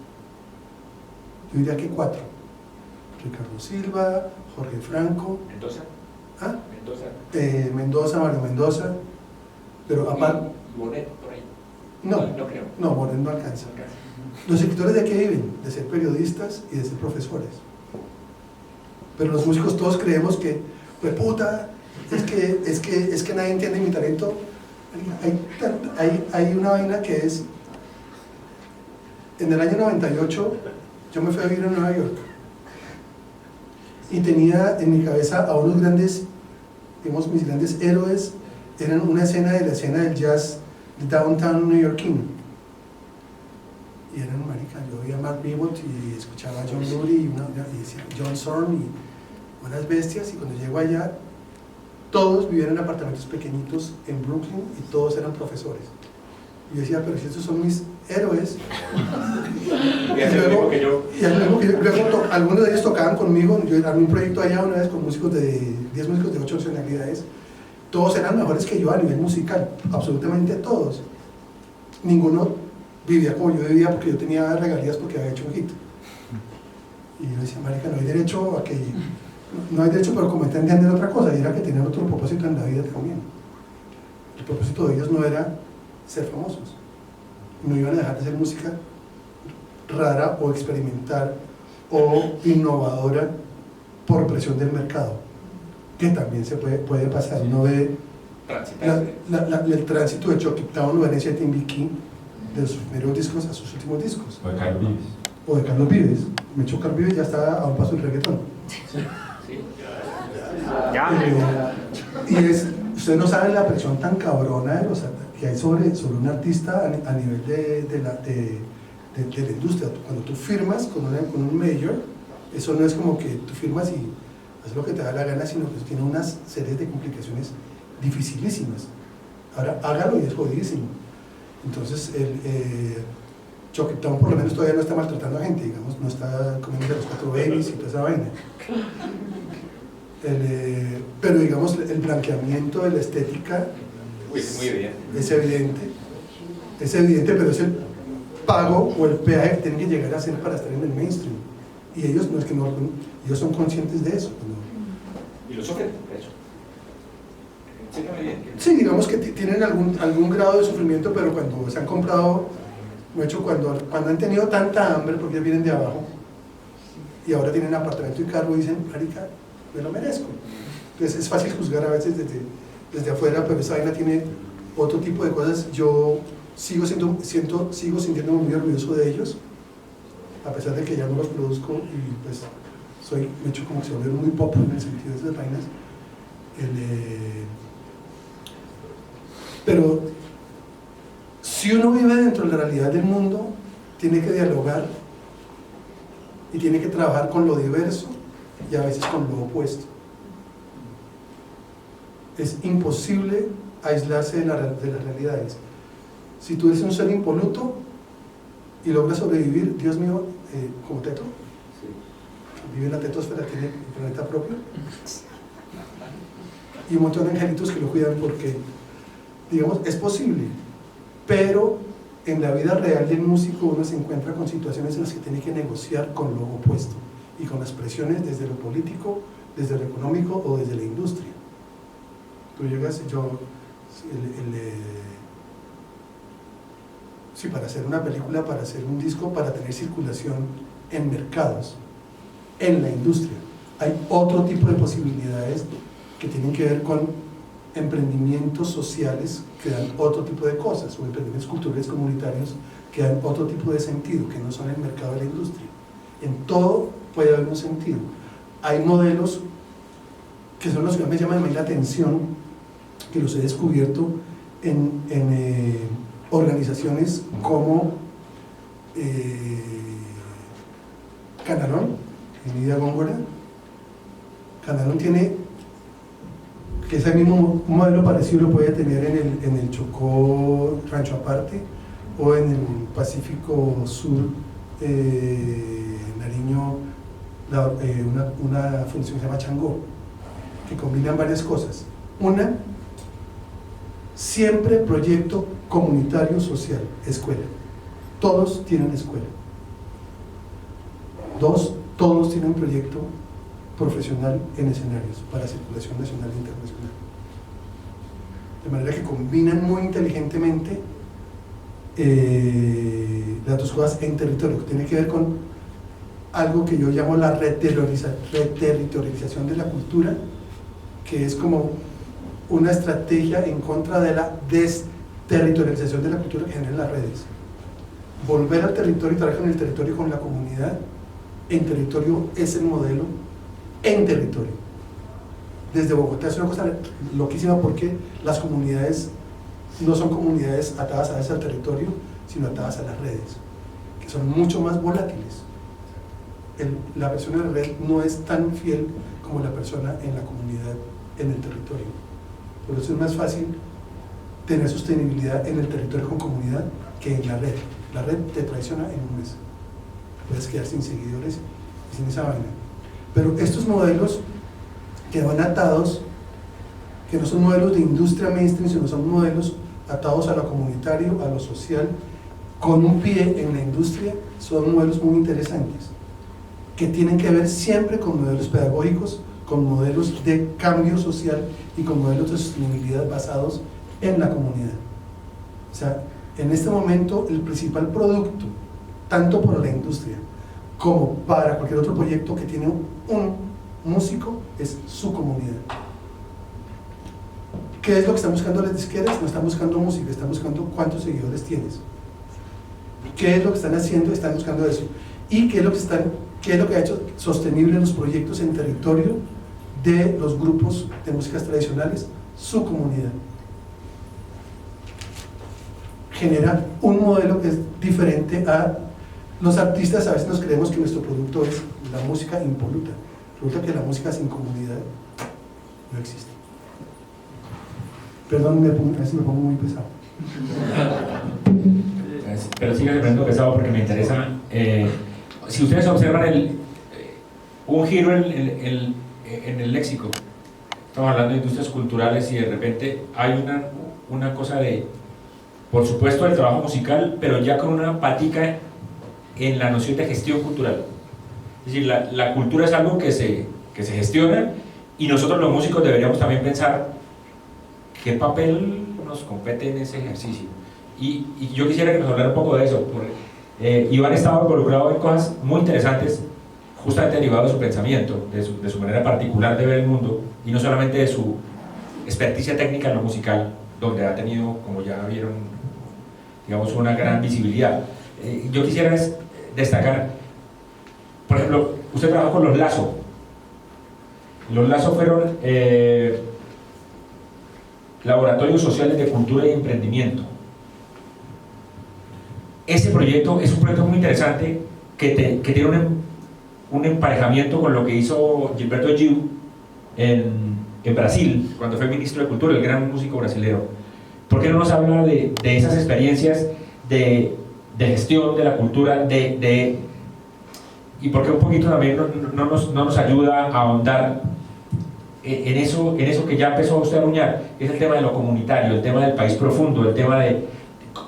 Yo diría que 4. Ricardo Silva, Jorge Franco, Mendoza. ¿Ah? Mendoza. Mario Mendoza, pero aparte... Bonet, por ahí. No creo. No, Bonet no alcanza. Los escritores de qué viven? De ser periodistas y de ser profesores. Pero los músicos todos creemos que, pues puta, es que nadie entiende mi talento. Hay una vaina que es, en el año 98 yo me fui a vivir en Nueva York y tenía en mi cabeza a unos grandes, digamos, mis grandes héroes. Eran una escena de la escena del jazz de downtown neoyorquino y eran marica. Yo oía a Mark Ribot y escuchaba a John Lurie y decía John Zorn y unas bestias, y cuando llego allá todos vivían en apartamentos pequeñitos en Brooklyn y todos eran profesores. Y yo decía, pero si estos son mis héroes. Luego algunos de ellos tocaban conmigo. Yo era un proyecto allá una vez con músicos de 10 músicos de 8 nacionalidades. Todos eran mejores que yo a nivel musical, absolutamente todos. Ninguno vivía como yo vivía porque yo tenía regalías porque había hecho un hit. Y yo decía, marica, no hay derecho a que... No hay derecho, pero como entendían otra cosa, y era que tenían otro propósito en la vida también. El propósito de ellos no era ser famosos, no iban a dejar de hacer música rara o experimental o innovadora por presión del mercado, que también se puede pasar. Uno ve el tránsito de Chucky Town o Venecia de Timbiquí, de sus primeros discos a sus últimos discos, o de Carlos Vives. Mecho Carlos Vives ya está a un paso del reggaetón. Y ustedes no saben la presión tan cabrona que hay sobre un artista a nivel de la industria. Cuando tú firmas con un major, eso no es como que tú firmas y haces lo que te da la gana, sino que tiene unas series de complicaciones dificilísimas. Ahora hágalo y es jodidísimo. Entonces Chucky Town por lo menos todavía no está maltratando a gente, digamos, no está comiendo los 4 babies y toda esa vaina. Pero digamos el blanqueamiento de la estética es evidente, pero es el pago o el peaje que tienen que llegar a hacer para estar en el mainstream, y ellos no es que no, ellos son conscientes de eso. Y lo sufren por eso. Sí, digamos que tienen algún grado de sufrimiento, pero cuando se han comprado, de hecho, cuando han tenido tanta hambre, porque vienen de abajo, y ahora tienen apartamento y carro, dicen, marica, me lo merezco. Entonces es fácil juzgar a veces desde afuera, pero esa vaina tiene otro tipo de cosas. Yo sigo sintiéndome muy orgulloso de ellos, a pesar de que ya no los produzco, y pues me echo como que se volvieron muy pop en el sentido de esas vainas. Pero si uno vive dentro de la realidad del mundo, tiene que dialogar y tiene que trabajar con lo diverso y a veces con lo opuesto. Es imposible aislarse de las realidades. Si tú eres un ser impoluto y logras sobrevivir, Dios mío, como Teto, vive en la tetosfera, tiene un planeta propio, y un montón de angelitos que lo cuidan, porque, digamos, es posible, pero en la vida real del músico uno se encuentra con situaciones en las que tiene que negociar con lo opuesto y con las presiones desde lo político, desde lo económico o desde la industria. Tú llegas, para hacer una película, para hacer un disco, para tener circulación en mercados, en la industria, hay otro tipo de posibilidades que tienen que ver con emprendimientos sociales que dan otro tipo de cosas, o emprendimientos culturales comunitarios que dan otro tipo de sentido, que no son el mercado de la industria. En todo puede haber un sentido. Hay modelos que son los que me llaman la atención, que los he descubierto en organizaciones como Canalón, en Lidia Góngora. Canalón tiene, que ese mismo modelo parecido lo puede tener en el Chocó, Rancho Aparte, o en el Pacífico Sur, Nariño, una fundación que se llama Changó, que combinan varias cosas. Una, siempre proyecto comunitario social, escuela. Todos tienen escuela. Dos, todos tienen proyecto profesional en escenarios para circulación nacional e internacional. De manera que combinan muy inteligentemente las dos cosas en territorio, que tiene que ver con algo que yo llamo la reterritorialización de la cultura, que es como una estrategia en contra de la desterritorialización de la cultura que generan las redes. Volver al territorio y trabajar en el territorio con la comunidad. En territorio es el modelo, en territorio. Desde Bogotá es una cosa loquísima, porque las comunidades no son comunidades atadas a veces al territorio, sino atadas a las redes, que son mucho más volátiles. La persona en la red no es tan fiel como la persona en la comunidad, en el territorio. Por eso es más fácil tener sostenibilidad en el territorio con comunidad que en la red. La red te traiciona en un mes. Puedes quedar sin seguidores y sin esa vaina. Pero estos modelos que van atados, que no son modelos de industria mainstream, sino son modelos atados a lo comunitario, a lo social, con un pie en la industria, son modelos muy interesantes, que tienen que ver siempre con modelos pedagógicos, con modelos de cambio social y con modelos de sostenibilidad basados en la comunidad. O sea, en este momento el principal producto, tanto para la industria como para cualquier otro proyecto que tiene un músico, es su comunidad. ¿Qué es lo que están buscando las disqueras? No están buscando música, están buscando cuántos seguidores tienes. ¿Qué es lo que están haciendo? Están buscando eso. ¿Y qué es lo que ha hecho sostenible los proyectos en territorio de los grupos de músicas tradicionales? Su comunidad. Genera un modelo que es diferente a los artistas. A veces nos creemos que nuestro producto es la música impoluta. Resulta que la música sin comunidad no existe. Perdón, a veces me pongo muy pesado. Pero sigue siendo pesado porque me interesa. Si ustedes observan un giro en el léxico, estamos hablando de industrias culturales y de repente hay una cosa de, por supuesto, del trabajo musical, pero ya con una patica en la noción de gestión cultural. Es decir, la cultura es algo que se gestiona, y nosotros los músicos deberíamos también pensar ¿qué papel nos compete en ese ejercicio? Y yo quisiera que nos hablara un poco de eso, porque Iván estaba involucrado en cosas muy interesantes, justamente derivadas de su pensamiento, de su manera particular de ver el mundo, y no solamente de su experticia técnica en lo musical, donde ha tenido, como ya vieron, digamos, una gran visibilidad. Yo quisiera destacar, por ejemplo, usted trabajó con los Lazo. Los Lazo fueron laboratorios sociales de cultura y emprendimiento. Ese proyecto es un proyecto muy interesante que tiene un emparejamiento con lo que hizo Gilberto Gil en Brasil, cuando fue ministro de Cultura, el gran músico brasilero. ¿Por qué no nos habla de esas experiencias de gestión de la cultura, y por qué un poquito también no nos ayuda a ahondar en eso que ya empezó usted a aruñar, que es el tema de lo comunitario, el tema del país profundo, el tema de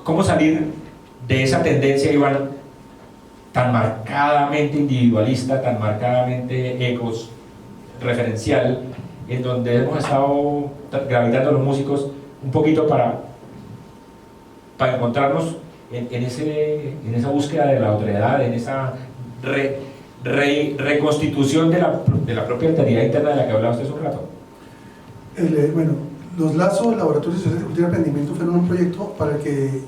cómo salir de esa tendencia, Iván, tan marcadamente individualista, tan marcadamente egos referencial, en donde hemos estado gravitando los músicos un poquito para encontrarnos en esa búsqueda de la otredad, en esa reconstitución de la propia alteridad interna de la que hablaba usted hace un rato. Bueno, los Lazo, Laboratorios Sociales de Cultura y Emprendimiento, fueron un proyecto para el que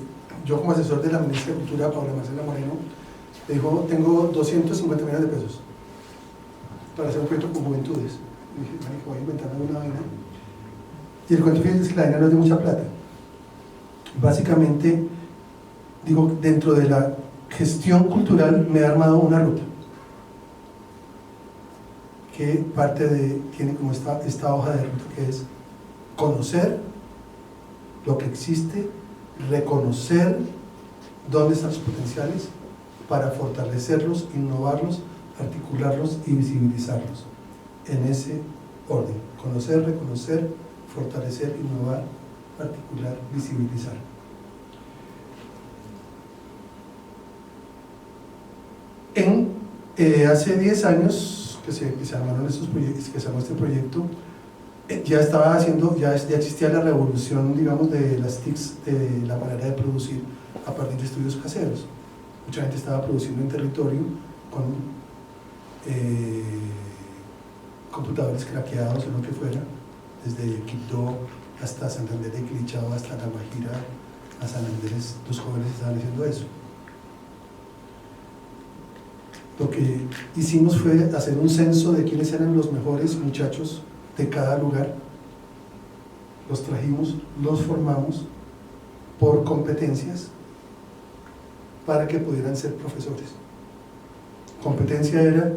yo, como asesor de la Ministra de Cultura, Paula Marcela Moreno, le dijo: tengo 250 millones de pesos para hacer un proyecto con juventudes. Y dije: voy a inventar alguna vaina. Y el cuento es que la vaina no es de mucha plata. Básicamente, digo, dentro de la gestión cultural me he armado una ruta que tiene como esta hoja de ruta, que es conocer lo que existe, reconocer dónde están los potenciales para fortalecerlos, innovarlos, articularlos y visibilizarlos en ese orden: conocer, reconocer, fortalecer, innovar, articular, visibilizar. Hace 10 años que se armaron estos proyectos, que se armó este proyecto, ya existía la revolución, digamos, de las TICs, de la manera de producir a partir de estudios caseros. Mucha gente estaba produciendo en territorio con computadores craqueados o lo que fuera, desde Quibdó hasta Santander de Quilichao, hasta La Guajira, a San Andrés. Los jóvenes estaban haciendo eso. Lo que hicimos fue hacer un censo de quiénes eran los mejores muchachos de cada lugar. Los trajimos, los formamos por competencias para que pudieran ser profesores. Competencia era: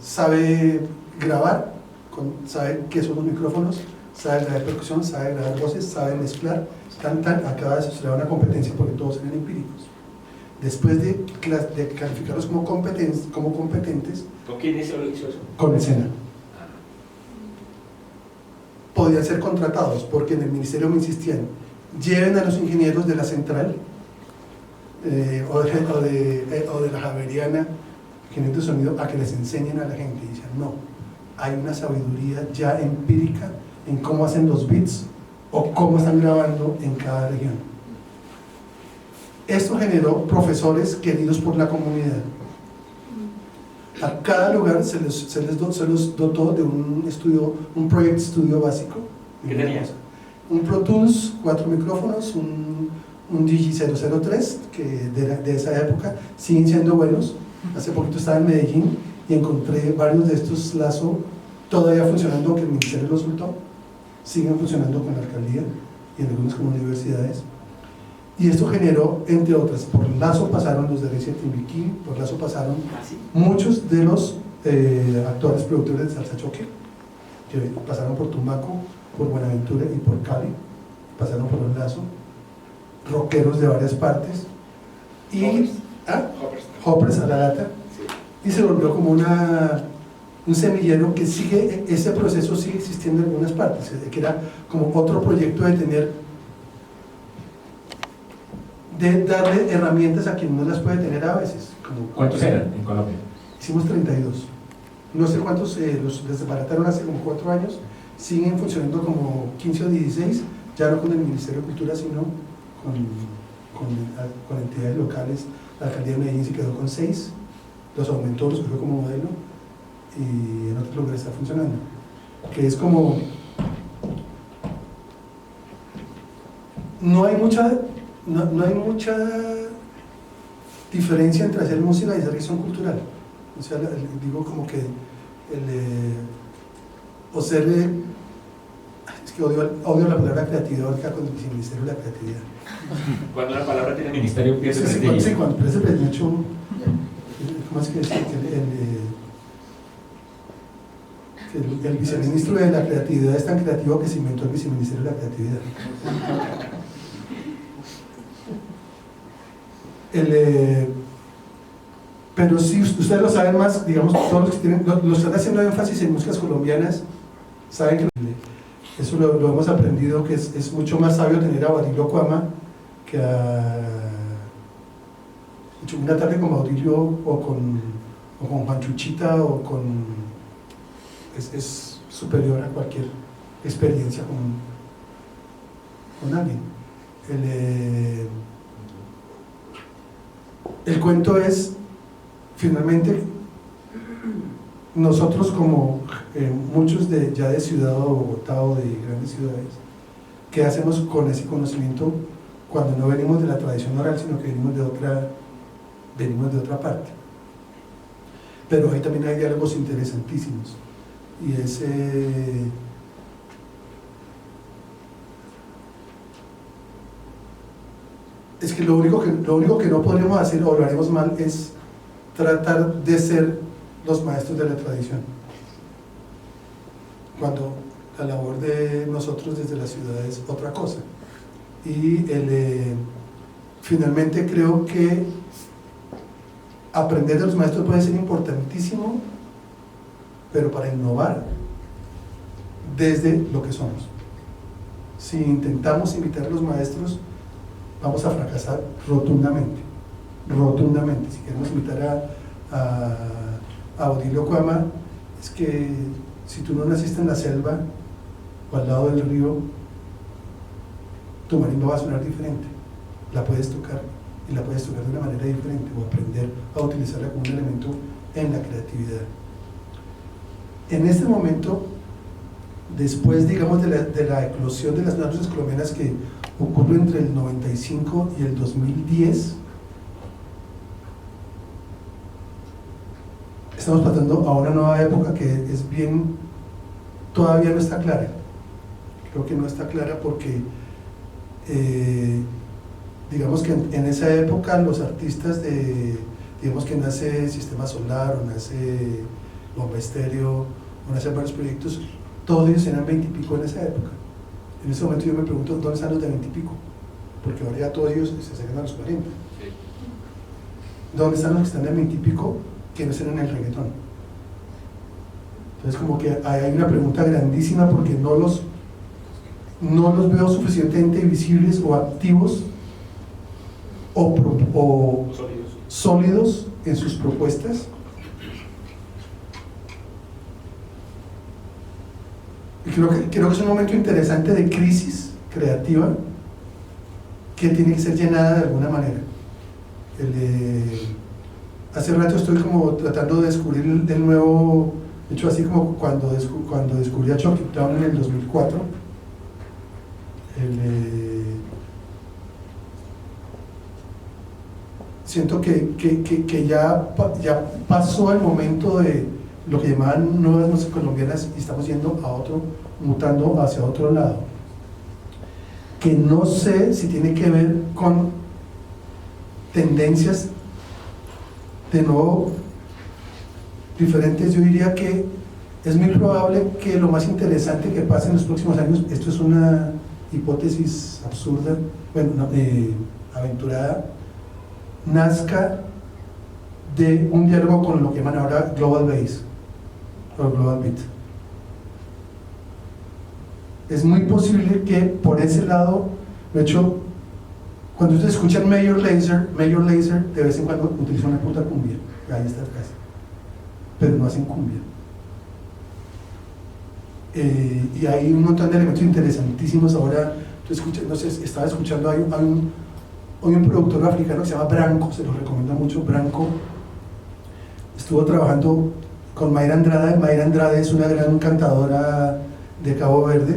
sabe grabar, sabe qué son los micrófonos, sabe grabar percusión, sabe grabar voces, sabe mezclar, acaba de suceder una competencia porque todos eran empíricos. Después de calificarlos como competentes. ¿Con quién hizo eso? Con el SENA. Podían ser contratados, porque en el ministerio me insistían: lleven a los ingenieros de la central o de la Javeriana, ingenieros de sonido, a que les enseñen a la gente. Y decían: no, hay una sabiduría ya empírica en cómo hacen los beats o cómo están grabando en cada región. Esto generó profesores queridos por la comunidad. A cada lugar se les dotó de un Project Studio básico. ¿Qué tenías? Un Pro Tools, 4 micrófonos, un Digi003, que de esa época siguen siendo buenos. Hace poquito estaba en Medellín y encontré varios de estos Lazo todavía funcionando, que el ministerio los soltó. Siguen funcionando con la alcaldía y en algunas universidades. Y esto generó, entre otras, por Lazo pasaron los de Alicia Timbiquí, por Lazo pasaron muchos de los actuales productores de salsa choque, que pasaron por Tumaco, por Buenaventura y por Cali, pasaron por los Lazo, rockeros de varias partes, y hoppers a la lata, y se volvió como un semillero que sigue, ese proceso sigue existiendo en algunas partes, que era como otro proyecto de darle herramientas a quien no las puede tener a veces. ¿Cuántos eran en Colombia? Hicimos 32. No sé cuántos los desbarataron hace como 4 años, siguen funcionando como 15 o 16, ya no con el Ministerio de Cultura, sino con entidades locales. La alcaldía de Medellín se quedó con 6, los aumentó, los cogió como modelo, y en otros lugares está funcionando. Que es como, no hay mucha diferencia entre hacer música y hacer gestión cultural. O sea, digo como que es que odio la palabra creatividad acá con el Ministerio de la Creatividad. Cuando una palabra tiene ministerio, pierde Sí, prestigio. sí, cuando parece mucho, ¿cómo es que es? El viceministro de la creatividad es tan creativo que se inventó el viceministerio de la creatividad. Pero si ustedes lo saben más, digamos, todos los que lo están haciendo énfasis en músicas colombianas, saben que eso lo hemos aprendido, que es mucho más sabio tener a Baudilio Cuama que a Una tarde con Baudilio o con Juan Chuchita es superior a cualquier experiencia con alguien. El cuento es, finalmente, nosotros como muchos ya de Ciudad o Bogotá o de grandes ciudades, ¿qué hacemos con ese conocimiento cuando no venimos de la tradición oral, sino que venimos de otra parte? Pero ahí también hay diálogos interesantísimos, y es que lo único que no podríamos hacer, o lo haremos mal, es tratar de ser los maestros de la tradición, cuando la labor de nosotros desde la ciudad es otra cosa. Y finalmente creo que aprender de los maestros puede ser importantísimo, pero para innovar desde lo que somos. Si intentamos imitar a los maestros, vamos a fracasar rotundamente. Si queremos imitar a Baudilio Cuama, es que si tú no naciste en la selva o al lado del río, tu marimba va a sonar diferente. La puedes tocar, y la puedes tocar de una manera diferente, o aprender a utilizarla como un elemento en la creatividad. En este momento, después, digamos, de la eclosión de las nuevas luces colombianas que ocurre entre el 95 y el 2010, estamos pasando a una nueva época que es bien, todavía no está clara. Creo que no está clara porque digamos que en esa época los artistas digamos que nace Sistema Solar, o nace Bomba Estéreo, o nacen varios proyectos, todos ellos eran 20 y pico en esa época. En ese momento yo me pregunto, ¿dónde están los de 20 y pico? Porque ahora ya todos ellos se acercan a los 40. ¿Dónde están los que están de 20 y pico que no están en el reggaetón? Entonces como que hay una pregunta grandísima, porque no los veo suficientemente visibles o activos o sólidos en sus propuestas. Y creo que es un momento interesante de crisis creativa que tiene que ser llenada de alguna manera. Hace rato estoy como tratando de descubrir el nuevo, de hecho así como cuando descubrí a Chuck Town en el 2004, siento que ya pasó el momento de lo que llamaban nuevas músicas colombianas, y estamos yendo mutando hacia otro lado, que no sé si tiene que ver con tendencias de nuevo diferentes. Yo diría que es muy probable que lo más interesante que pase en los próximos años, esto es una hipótesis absurda, bueno, aventurada, nazca de un diálogo con lo que llaman ahora Global Bass o Global Beat. Es muy posible que por ese lado, de hecho, cuando ustedes escuchan Major Lazer de vez en cuando utiliza una puta cumbia, ahí está casi, pero no hacen cumbia. Y hay un montón de elementos interesantísimos. Ahora, tú escuchas, no sé, estaba escuchando, hay un productor africano que se llama Branco, se lo recomiendo mucho. Branco estuvo trabajando con Mayra Andrade. Mayra Andrade es una gran cantadora de Cabo Verde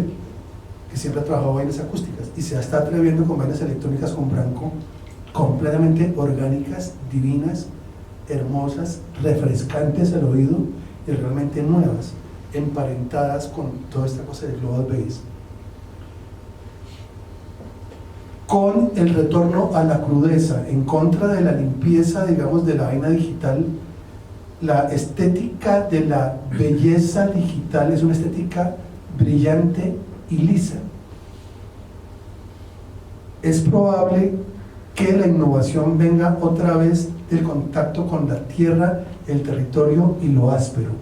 que siempre ha trabajado vainas acústicas y se está atreviendo con vainas electrónicas con Branco, completamente orgánicas, divinas, hermosas, refrescantes al oído y realmente nuevas, emparentadas con toda esta cosa del Global Bass. Con el retorno a la crudeza, en contra de la limpieza, digamos, de la vaina digital, la estética de la belleza digital es una estética brillante y lisa. Es probable que la innovación venga otra vez del contacto con la tierra, el territorio y lo áspero.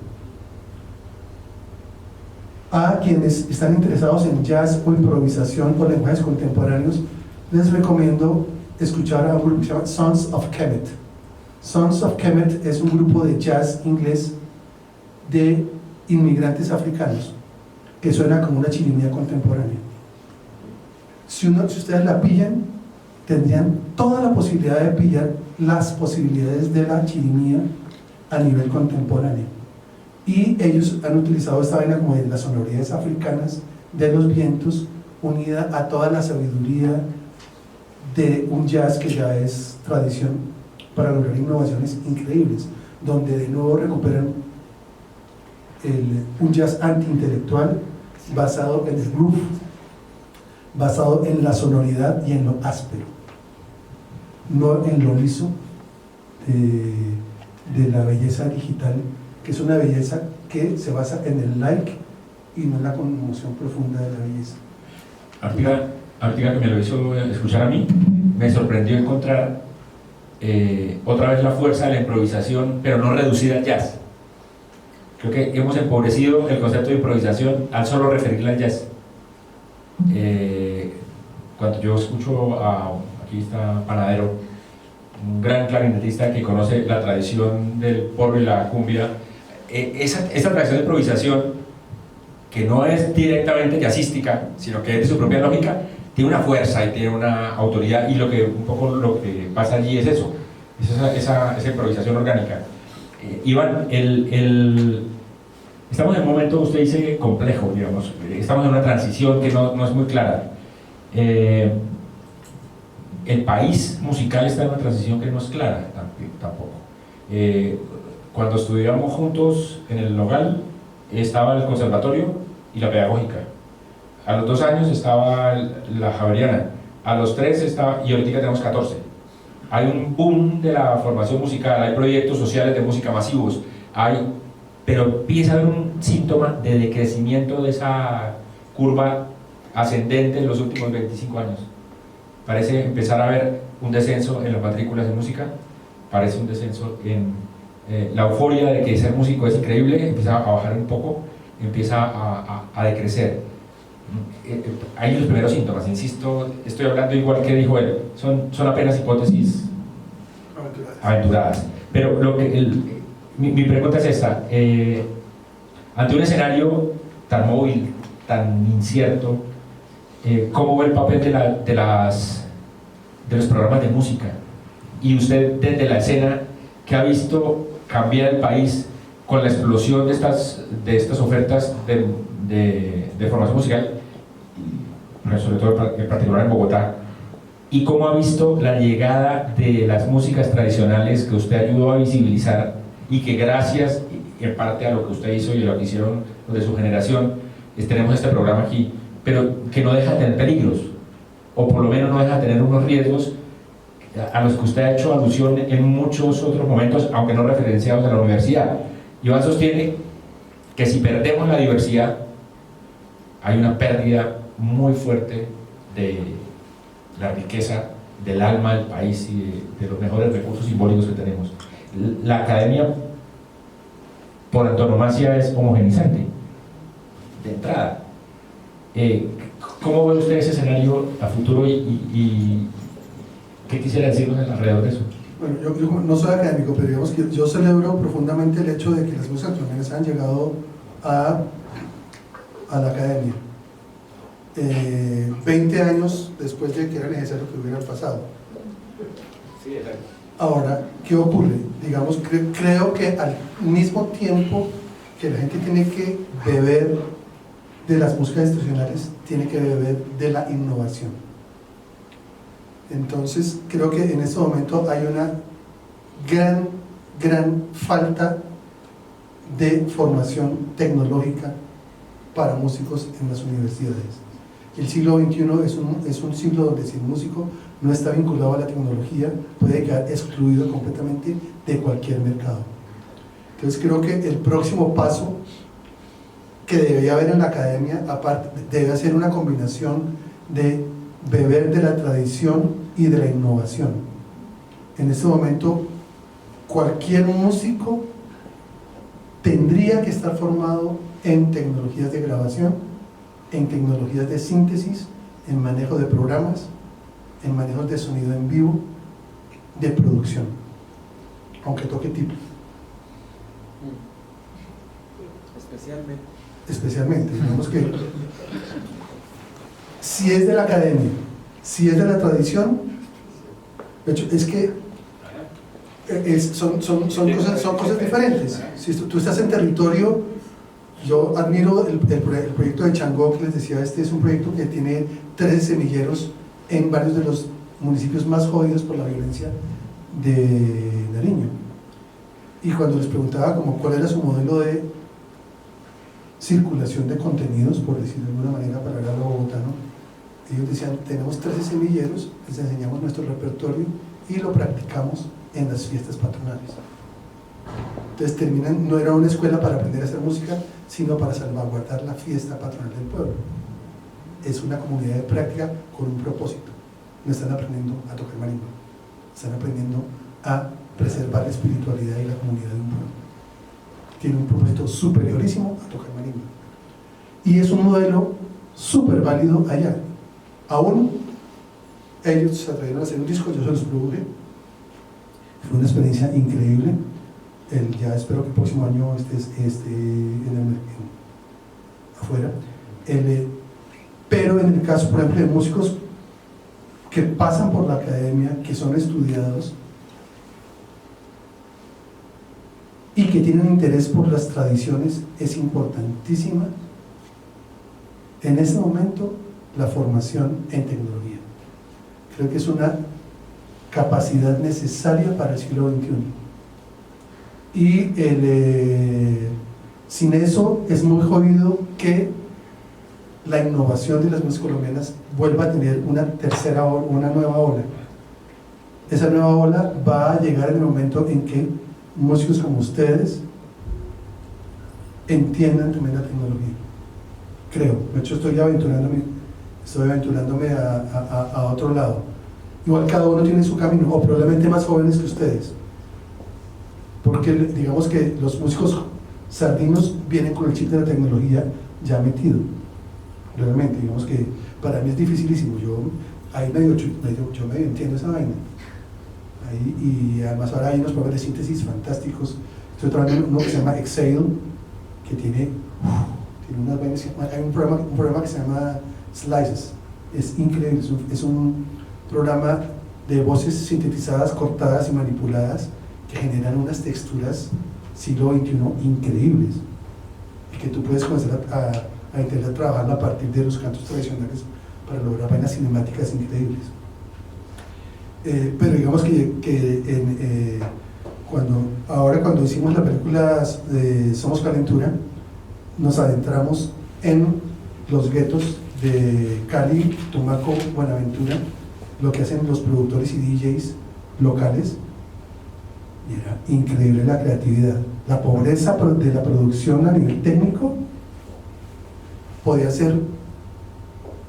A quienes están interesados en jazz o improvisación o lenguajes contemporáneos, les recomiendo escuchar a un grupo que se llama Sons of Kemet. Sons of Kemet es un grupo de jazz inglés de inmigrantes africanos que suena como una chirimía contemporánea. Si ustedes la pillan, tendrían toda la posibilidad de pillar las posibilidades de la chirimía a nivel contemporáneo. Y ellos han utilizado esta vaina como de las sonoridades africanas de los vientos unida a toda la sabiduría de un jazz que ya es tradición para lograr innovaciones increíbles, donde de nuevo recuperan un jazz anti-intelectual basado en el groove, basado en la sonoridad y en lo áspero, no en lo liso de la belleza digital, que es una belleza que se basa en el like y no en la conmoción profunda de la belleza. Ahorita que me lo hizo escuchar a mí, me sorprendió encontrar otra vez la fuerza de la improvisación, pero no reducida al jazz. Creo que hemos empobrecido el concepto de improvisación al solo referirle al jazz. Cuando yo escucho aquí está Panadero, un gran clarinetista que conoce la tradición del porro y la cumbia, esa tradición de improvisación, que no es directamente jazzística, sino que es de su propia lógica, tiene una fuerza y tiene una autoridad, y un poco lo que pasa allí es eso, esa improvisación orgánica. Iván, estamos en un momento, usted dice, complejo, digamos, estamos en una transición que no es muy clara. El país musical está en una transición que no es clara tampoco. Cuando estudiamos juntos en el Nogal, estaba el conservatorio y la pedagógica. A los 2 años estaba la Javeriana, a los 3 estaba, y ahorita tenemos 14. Hay un boom de la formación musical, hay proyectos sociales de música masivos, pero empieza a haber un síntoma de decrecimiento de esa curva ascendente en los últimos 25 años. Parece empezar a haber un descenso en las matrículas de música, parece un descenso en la euforia de que ser músico es increíble, empieza a bajar un poco, empieza a decrecer. Hay los primeros síntomas, insisto, estoy hablando igual que dijo él, son apenas hipótesis aventuradas. Pero mi pregunta es esta: ante un escenario tan móvil, tan incierto, ¿cómo ve el papel de los programas de música? Y usted, desde la escena, ¿qué ha visto cambiar el país con la explosión de estas ofertas de formación musical, sobre todo en particular en Bogotá? ¿Y cómo ha visto la llegada de las músicas tradicionales que usted ayudó a visibilizar y que gracias en parte a lo que usted hizo y a lo que hicieron los de su generación, tenemos este programa aquí, pero que no deja de tener peligros, o por lo menos no deja de tener unos riesgos a los que usted ha hecho alusión en muchos otros momentos, aunque no referenciados a la universidad? Iván sostiene que si perdemos la diversidad, hay una pérdida muy fuerte de la riqueza del alma del país y de los mejores recursos simbólicos que tenemos. La academia, por antonomasia, es homogenizante, de entrada. ¿Cómo ve usted ese escenario a futuro y qué quisiera decirnos alrededor de eso? Bueno, yo no soy académico, pero digamos que yo celebro profundamente el hecho de que las músicas colombianas han llegado a a la academia, 20 años después de que era necesario que hubiera pasado. Sí, exacto. Ahora, ¿qué ocurre? Digamos, creo que al mismo tiempo que la gente tiene que beber de las músicas institucionales, tiene que beber de la innovación. Entonces, creo que en este momento hay una gran falta de formación tecnológica para músicos en las universidades. El siglo XXI es un siglo donde si el músico no está vinculado a la tecnología, puede quedar excluido completamente de cualquier mercado. Entonces creo que el próximo paso que debería haber en la academia, aparte, debe ser una combinación de beber de la tradición y de la innovación. En este momento, cualquier músico tendría que estar formado en tecnologías de grabación, en tecnologías de síntesis, en manejo de programas, en manejo de sonido en vivo, de producción, aunque toque tipo. Especialmente, digamos que si es de la academia, si es de la tradición, de hecho, es que son cosas diferentes. Si tú estás en territorio, yo admiro el proyecto de Changó, que les decía, este es un proyecto que tiene 13 semilleros en varios de los municipios más jodidos por la violencia de Nariño. Y cuando les preguntaba como cuál era su modelo de circulación de contenidos, por decirlo de alguna manera, para hablar a bogotano, ellos decían, tenemos 13 semilleros, les enseñamos nuestro repertorio y lo practicamos en las fiestas patronales. Entonces terminan, no era una escuela para aprender a hacer música, sino para salvaguardar la fiesta patronal del pueblo. Es una comunidad de práctica con un propósito. No están aprendiendo a tocar marimba, están aprendiendo a preservar la espiritualidad y la comunidad de un pueblo. Tiene un propósito superiorísimo a tocar marimba. Y es un modelo súper válido allá. Aún ellos se atrevieron a hacer un disco, yo se los produje. Fue una experiencia increíble. Ya espero que el próximo año esté afuera. Pero en el caso, por ejemplo, de músicos que pasan por la academia, que son estudiados y que tienen interés por las tradiciones, es importantísima en este momento la formación en tecnología. Creo que es una capacidad necesaria para el siglo XXI. Y sin eso es muy jodido que la innovación de las músicas colombianas vuelva a tener una tercera ola, una nueva ola. Esa nueva ola va a llegar en el momento en que músicos como ustedes entiendan también la tecnología. Creo, de hecho estoy aventurándome a otro lado. Igual cada uno tiene su camino, o probablemente más jóvenes que ustedes, porque digamos que los músicos sardinos vienen con el chip de la tecnología ya metido. Realmente, digamos que para mí es dificilísimo. Yo medio entiendo esa vaina. Y además ahora hay unos programas de síntesis fantásticos. Estoy trabajando en uno que se llama Excel, que tiene unas vainas. Hay un programa que se llama Slices. Es increíble, es un programa de voces sintetizadas, cortadas y manipuladas que generan unas texturas siglo XXI increíbles, y que tú puedes comenzar a intentar trabajarlo a partir de los cantos tradicionales para lograr vainas cinemáticas increíbles. Pero digamos que cuando hicimos la película de Somos Calentura, nos adentramos en los guetos de Cali, Tumaco, Buenaventura, lo que hacen los productores y DJs locales, y era increíble la creatividad. La pobreza de la producción a nivel técnico podía ser,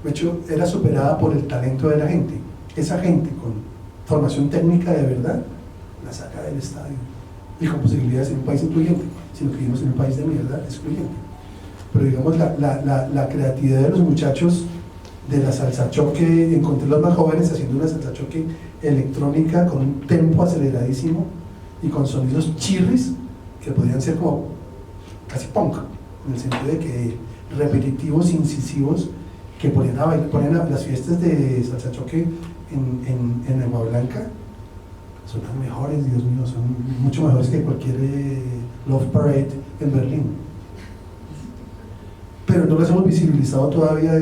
de hecho, era superada por el talento de la gente. Esa gente con formación técnica de verdad la saca del estadio, y con posibilidades en un país incluyente, sino que vivimos en un país de mierda excluyente. Pero digamos, la creatividad de los muchachos de la salsa choque, encontré los más jóvenes haciendo una salsa choque electrónica con un tempo aceleradísimo y con sonidos chirris que podrían ser como casi punk, en el sentido de que repetitivos, incisivos, que ponían a bailar, ponían a las fiestas de salsa choque en Agua Blanca. Son las mejores, Dios mío, son mucho mejores que cualquier Love Parade en Berlín. Pero no las hemos visibilizado todavía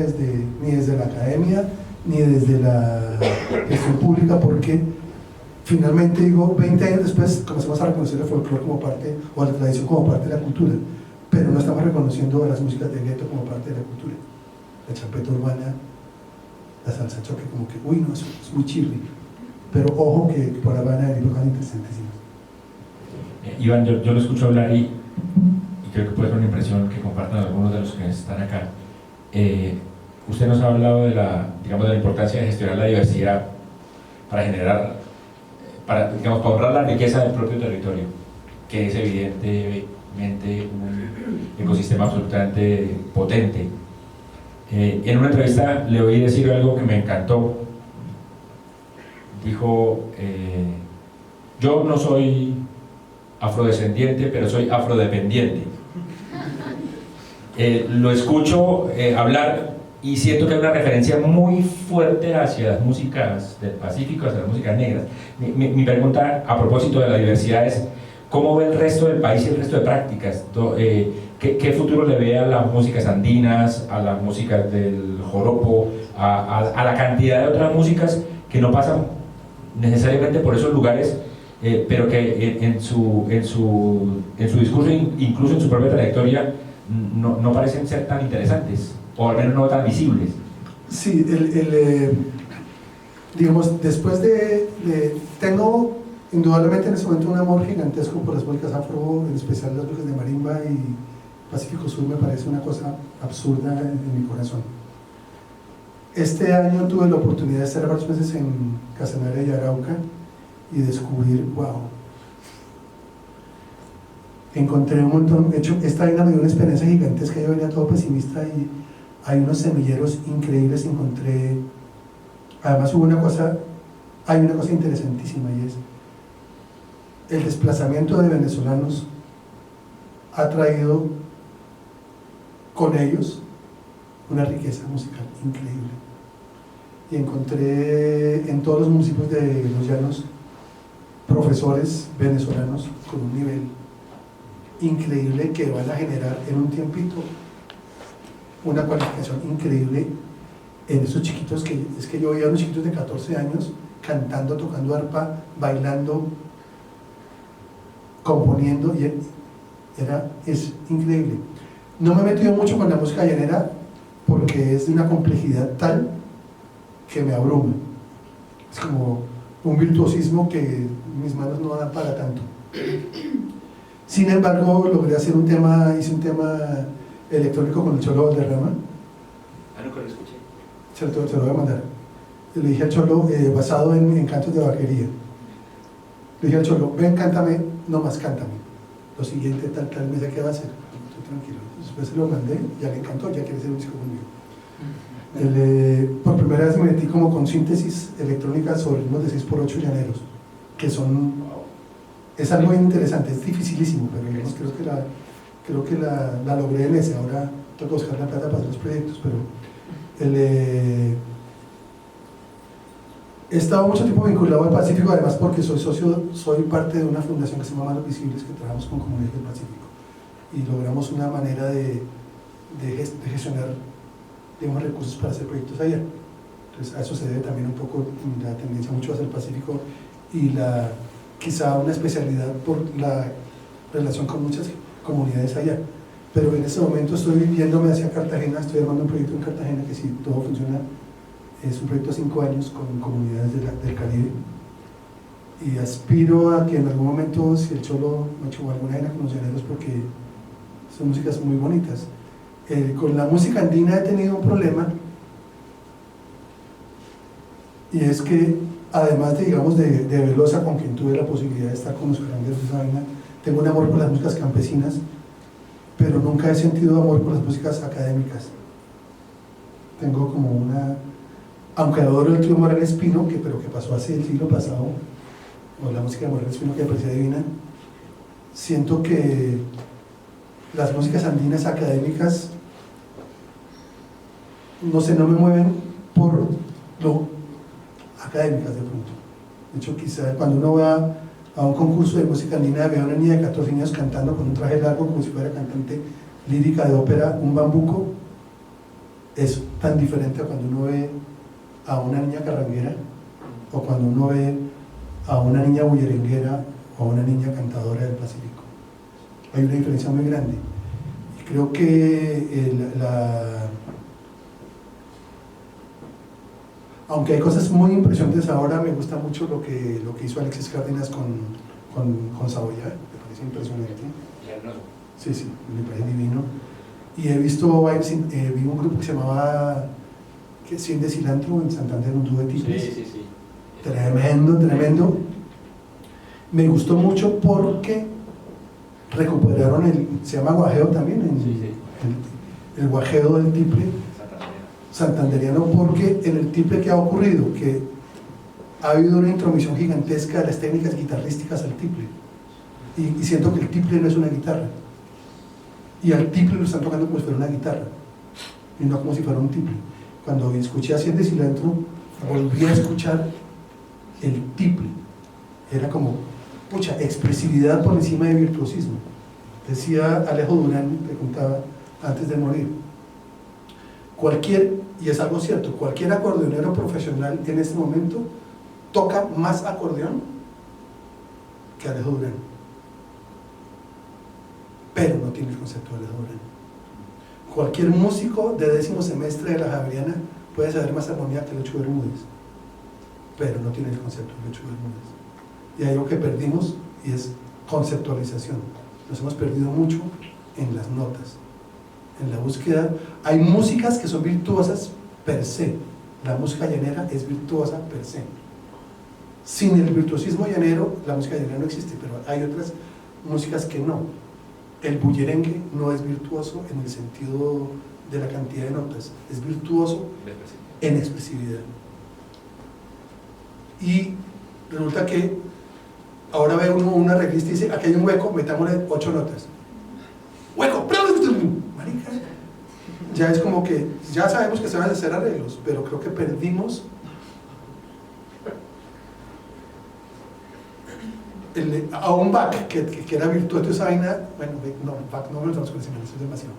ni desde la academia, ni desde la gestión pública, porque finalmente, digo, 20 años después comenzamos a reconocer el folclore como parte, o la tradición como parte de la cultura, pero no estamos reconociendo a las músicas de gueto como parte de la cultura. La champeta urbana, la salsa choque, como que, uy, no, eso es muy chirri. Pero ojo que por ahí van a venir cosas interesantísimas. Iván, yo lo escucho hablar y creo que puede ser una impresión que compartan algunos de los que están acá. Usted nos ha hablado de la importancia de gestionar la diversidad para generar, para honrar la riqueza del propio territorio, que es evidentemente un ecosistema absolutamente potente. En una entrevista le oí decir algo que me encantó. Dijo, yo no soy afrodescendiente, pero soy afrodependiente. Lo escucho hablar y siento que hay una referencia muy fuerte hacia las músicas del Pacífico, hacia las músicas negras. Mi pregunta a propósito de la diversidad es, ¿cómo ve el resto del país y el resto de prácticas? ¿Qué futuro le ve a las músicas andinas, a las músicas del joropo, a la cantidad de otras músicas que no pasan necesariamente por esos lugares, pero que en su discurso, incluso en su propia trayectoria, no parecen ser tan interesantes, o al menos no tan visibles? Sí, digamos, después tengo indudablemente en ese momento un amor gigantesco por las músicas afro, en especial las músicas de marimba y Pacífico Sur. Me parece una cosa absurda en mi corazón. Este año tuve la oportunidad de estar varios meses en Casanare y Arauca y descubrir, wow, encontré un montón. De hecho, esta vaina me dio una experiencia gigantesca. Yo venía todo pesimista y hay unos semilleros increíbles. Encontré, además hay una cosa interesantísima, y es el desplazamiento de venezolanos ha traído con ellos una riqueza musical increíble. Y encontré en todos los municipios de los llanos profesores venezolanos con un nivel increíble que van a generar en un tiempito una cualificación increíble en esos chiquitos es que yo veía a unos chiquitos de 14 años cantando, tocando arpa, bailando, componiendo, y es increíble. No me he metido mucho con la música llanera porque es de una complejidad tal que me abruma. Es como un virtuosismo que mis manos no dan para tanto. Sin embargo, logré hacer hice un tema electrónico con el Cholo Valderrama. Nunca lo escuché. Se lo voy a mandar. Le dije al Cholo, basado en cantos de vaquería. Le dije al Cholo, ven, cántame, no más cántame. Lo siguiente, tal, me dice, ¿qué va a hacer? Estoy tranquilo. Después se lo mandé, ya le encantó, ya quiere ser músico conmigo. Por primera vez me metí como con síntesis electrónica sobre ritmos de 6x8 llaneros, que es algo interesante, es dificilísimo, pero digamos, creo que la logré en ese. Ahora tengo que buscar la plata para hacer los proyectos, pero he estado mucho tiempo vinculado al Pacífico, además porque soy parte de una fundación que se llama Manos Visibles, que trabajamos con comunidades del Pacífico, y logramos una manera de gestionar, digamos, recursos para hacer proyectos allá. Entonces a eso se debe también un poco la tendencia mucho hacia el Pacífico y quizá una especialidad por la relación con muchas comunidades allá. Pero en este momento estoy yéndome hacia Cartagena, estoy armando un proyecto en Cartagena que, si todo funciona, es un proyecto de 5 años con comunidades del Caribe, y aspiro a que en algún momento, si el Cholo me echó alguna vaina con los llaneros, porque son músicas muy bonitas. Con la música andina he tenido un problema, y es que además de Velosa, con quien tuve la posibilidad de estar con los grandes de esa vaina, tengo un amor por las músicas campesinas, pero nunca he sentido amor por las músicas académicas. Tengo como aunque adoro el trío Morales Espino, pero que pasó hace el siglo pasado, o la música de Morales Espino, que me parecía divina, siento que las músicas andinas académicas no sé, no me mueven por lo académicas de pronto. De hecho, quizá cuando uno va a un concurso de música andina, ve a una niña de 14 años cantando con un traje largo como si fuera cantante lírica de ópera, un bambuco, es tan diferente a cuando uno ve a una niña carranguera o cuando uno ve a una niña bullerenguera o a una niña cantadora del Pacífico. Hay una diferencia muy grande. Y creo que aunque hay cosas muy impresionantes ahora, me gusta mucho lo que hizo Alexis Cárdenas con Saboya, me parece impresionante. Sí, sí, me parece divino. Y he visto, vi un grupo que se llamaba Cien de Cilantro en Santander, un dúo de tiples. Sí. Tremendo, tremendo. Me gustó mucho porque recuperaron se llama guajeo también, el guajeo del tiple santanderiano, porque en el tiple que ha ocurrido, que ha habido una intromisión gigantesca de las técnicas guitarrísticas al tiple, y siento que el tiple no es una guitarra, y al tiple lo están tocando como si fuera una guitarra, y no como si fuera un tiple. Cuando escuché a Cien de Cilantro, volví a escuchar el tiple, era como, pucha, expresividad por encima de virtuosismo. Decía Alejo Durán, preguntaba antes de morir, y es algo cierto, cualquier acordeonero profesional en este momento toca más acordeón que Alejo Durán, pero no tiene el concepto de Alejo Durán. Cualquier músico de 10º semestre de la Javeriana puede saber más armonía que Lucho Bermúdez, pero no tiene el concepto de Lucho Bermúdez. Y hay algo que perdimos, y es conceptualización. Nos hemos perdido mucho en las notas, en la búsqueda. Hay músicas que son virtuosas per se. La música llanera es virtuosa per se. Sin el virtuosismo llanero, la música llanera no existe, pero hay otras músicas que no. El bullerengue no es virtuoso en el sentido de la cantidad de notas, es virtuoso en expresividad. Y resulta que ahora ve uno una arreglista y dice, aquí hay un hueco, metámosle 8 notas. ¡Hueco! Marica. Ya es como que, ya sabemos que se van a hacer arreglos, pero creo que perdimos a un Bach que era virtuoso esa vaina. Bueno, no, Bach no me lo estamos conociendo, eso es demasiado.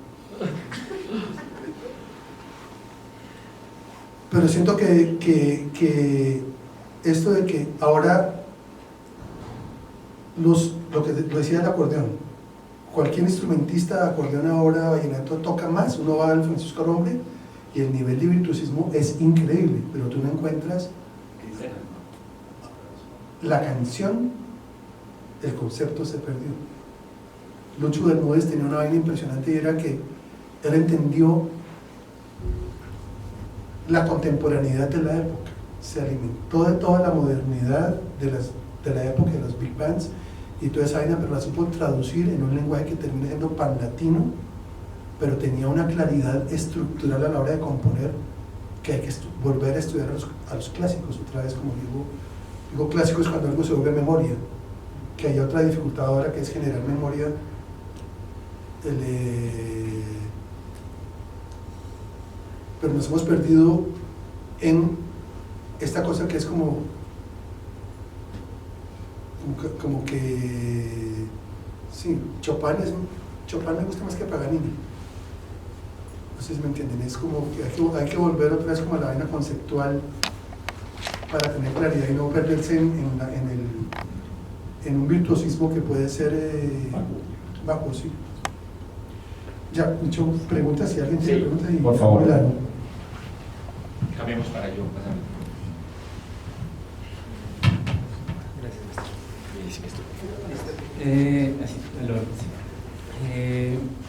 Pero siento que esto de que ahora lo que lo decía el acordeón, cualquier instrumentista de acordeón ahora vallenato toca más. Uno va al Francisco Arombre y el nivel de virtuosismo es increíble, pero tú no encuentras la canción, el concepto se perdió. Lucho Bermúdez tenía una vaina impresionante, y era que él entendió la contemporaneidad de la época, se alimentó de toda la modernidad de la época de los big bands y toda esa vaina, pero la supo traducir en un lenguaje que termina siendo panlatino, pero tenía una claridad estructural a la hora de componer, que hay que volver a estudiar a los clásicos otra vez. Como digo clásicos cuando algo se vuelve memoria, que hay otra dificultad ahora, que es generar memoria. Pero nos hemos perdido en esta cosa que es como que sí, Chopin me gusta más que Paganini. No sé si me entienden, es como que hay que volver otra vez como a la vaina conceptual para tener claridad y no perderse en un virtuosismo que puede ser bajo, sí. Ya, mucho preguntas, si alguien tiene preguntas. Por favor. Cambiamos para yo, pasamos.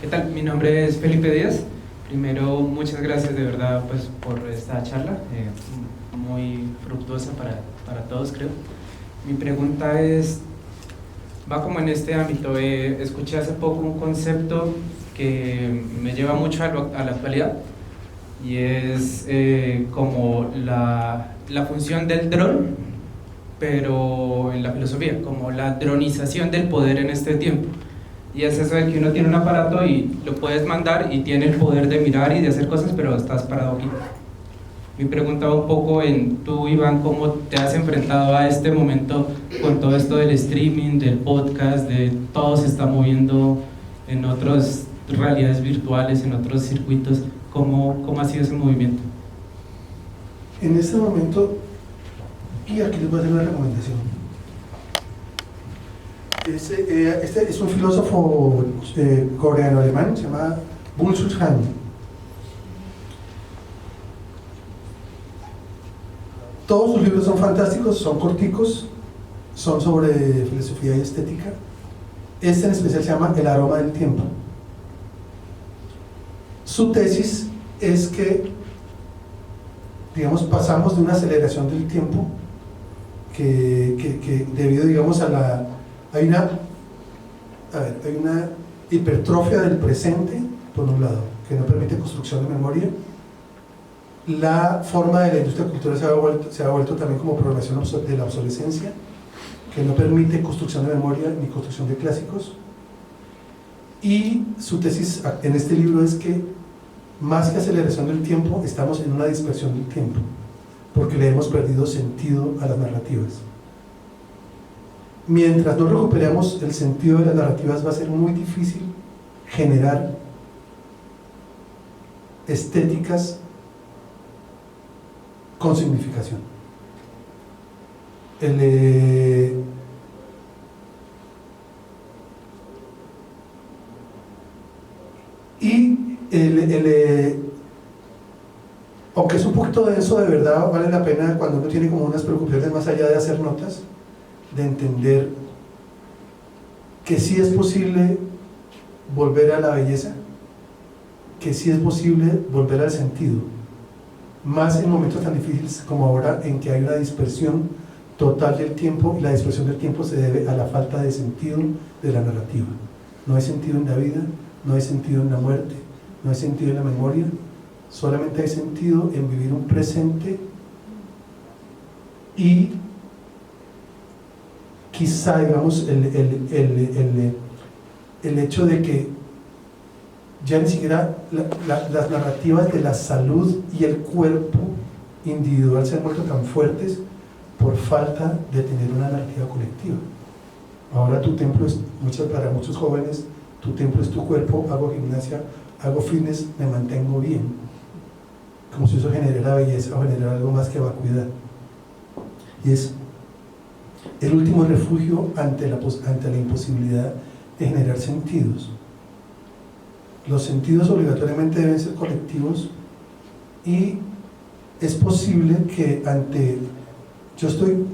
¿Qué tal? Mi nombre es Felipe Díaz. Primero, muchas gracias de verdad pues, por esta charla, muy fructuosa para todos, creo. Mi pregunta va como en este ámbito. Escuché hace poco un concepto que me lleva mucho a la actualidad, y es como la función del dron, pero en la filosofía, como la dronización del poder en este tiempo. Y es eso de que uno tiene un aparato y lo puedes mandar y tiene el poder de mirar y de hacer cosas, pero estás parado aquí. Mi pregunta va un poco en tú, Iván, ¿cómo te has enfrentado a este momento con todo esto del streaming, del podcast, de todo se está moviendo en otras realidades virtuales, en otros circuitos? ¿Cómo ha sido ese movimiento? En este momento, y aquí les voy a hacer una recomendación. Este es un filósofo coreano-alemán, se llama Byung-Chul Han. Todos sus libros son fantásticos, son corticos, son sobre filosofía y estética. Este en especial se llama El aroma del tiempo. Su tesis es que, digamos, pasamos de una aceleración del tiempo que debido, digamos, hay una hipertrofia del presente, por un lado, que no permite construcción de memoria. La forma de la industria cultural se ha vuelto también como programación de la obsolescencia, que no permite construcción de memoria ni construcción de clásicos. Y su tesis en este libro es que, más que aceleración del tiempo, estamos en una dispersión del tiempo, porque le hemos perdido sentido a las narrativas. Mientras no recuperemos el sentido de las narrativas, va a ser muy difícil generar estéticas con significación. Aunque es un poquito denso, de verdad vale la pena cuando uno tiene como unas preocupaciones más allá de hacer notas, de entender que sí es posible volver a la belleza, que sí es posible volver al sentido, más en momentos tan difíciles como ahora, en que hay una dispersión total del tiempo, y la dispersión del tiempo se debe a la falta de sentido de la narrativa. No hay sentido en la vida, no hay sentido en la muerte, no hay sentido en la memoria, solamente hay sentido en vivir un presente. Y quizá, digamos, el hecho de que ya ni siquiera las narrativas de la salud y el cuerpo individual se han vuelto tan fuertes por falta de tener una narrativa colectiva. Ahora tu templo es, para muchos jóvenes, tu templo es tu cuerpo, hago gimnasia, hago fitness, me mantengo bien, como si eso generara belleza o generara algo más que vacuidad. Y es el último refugio ante la imposibilidad de generar sentidos. Los sentidos obligatoriamente deben ser colectivos, y es posible que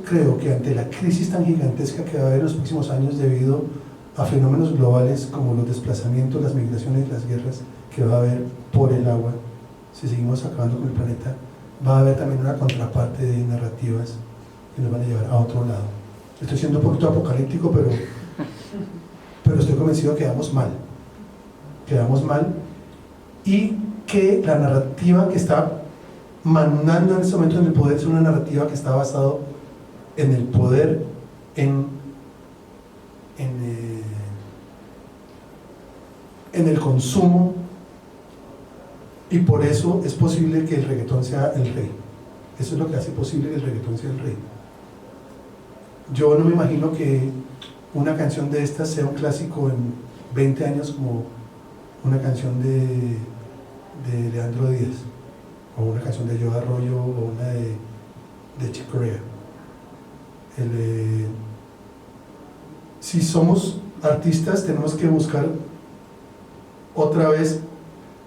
creo que ante la crisis tan gigantesca que va a haber en los próximos años debido a fenómenos globales como los desplazamientos, las migraciones, las guerras que va a haber por el agua, si seguimos acabando con el planeta, va a haber también una contraparte de narrativas que nos van a llevar a otro lado. Estoy siendo un poquito apocalíptico, pero estoy convencido que quedamos mal, y que la narrativa que está mandando en este momento en el poder es una narrativa que está basada en el poder, en el consumo, y por eso es posible que el reggaetón sea el rey. Eso es lo que hace posible que el reggaetón sea el rey. Yo no me imagino que una canción de estas sea un clásico en 20 años como una canción de Leandro Díaz, o una canción de Joe Arroyo, o una de Chick Corea. Si somos artistas, tenemos que buscar otra vez,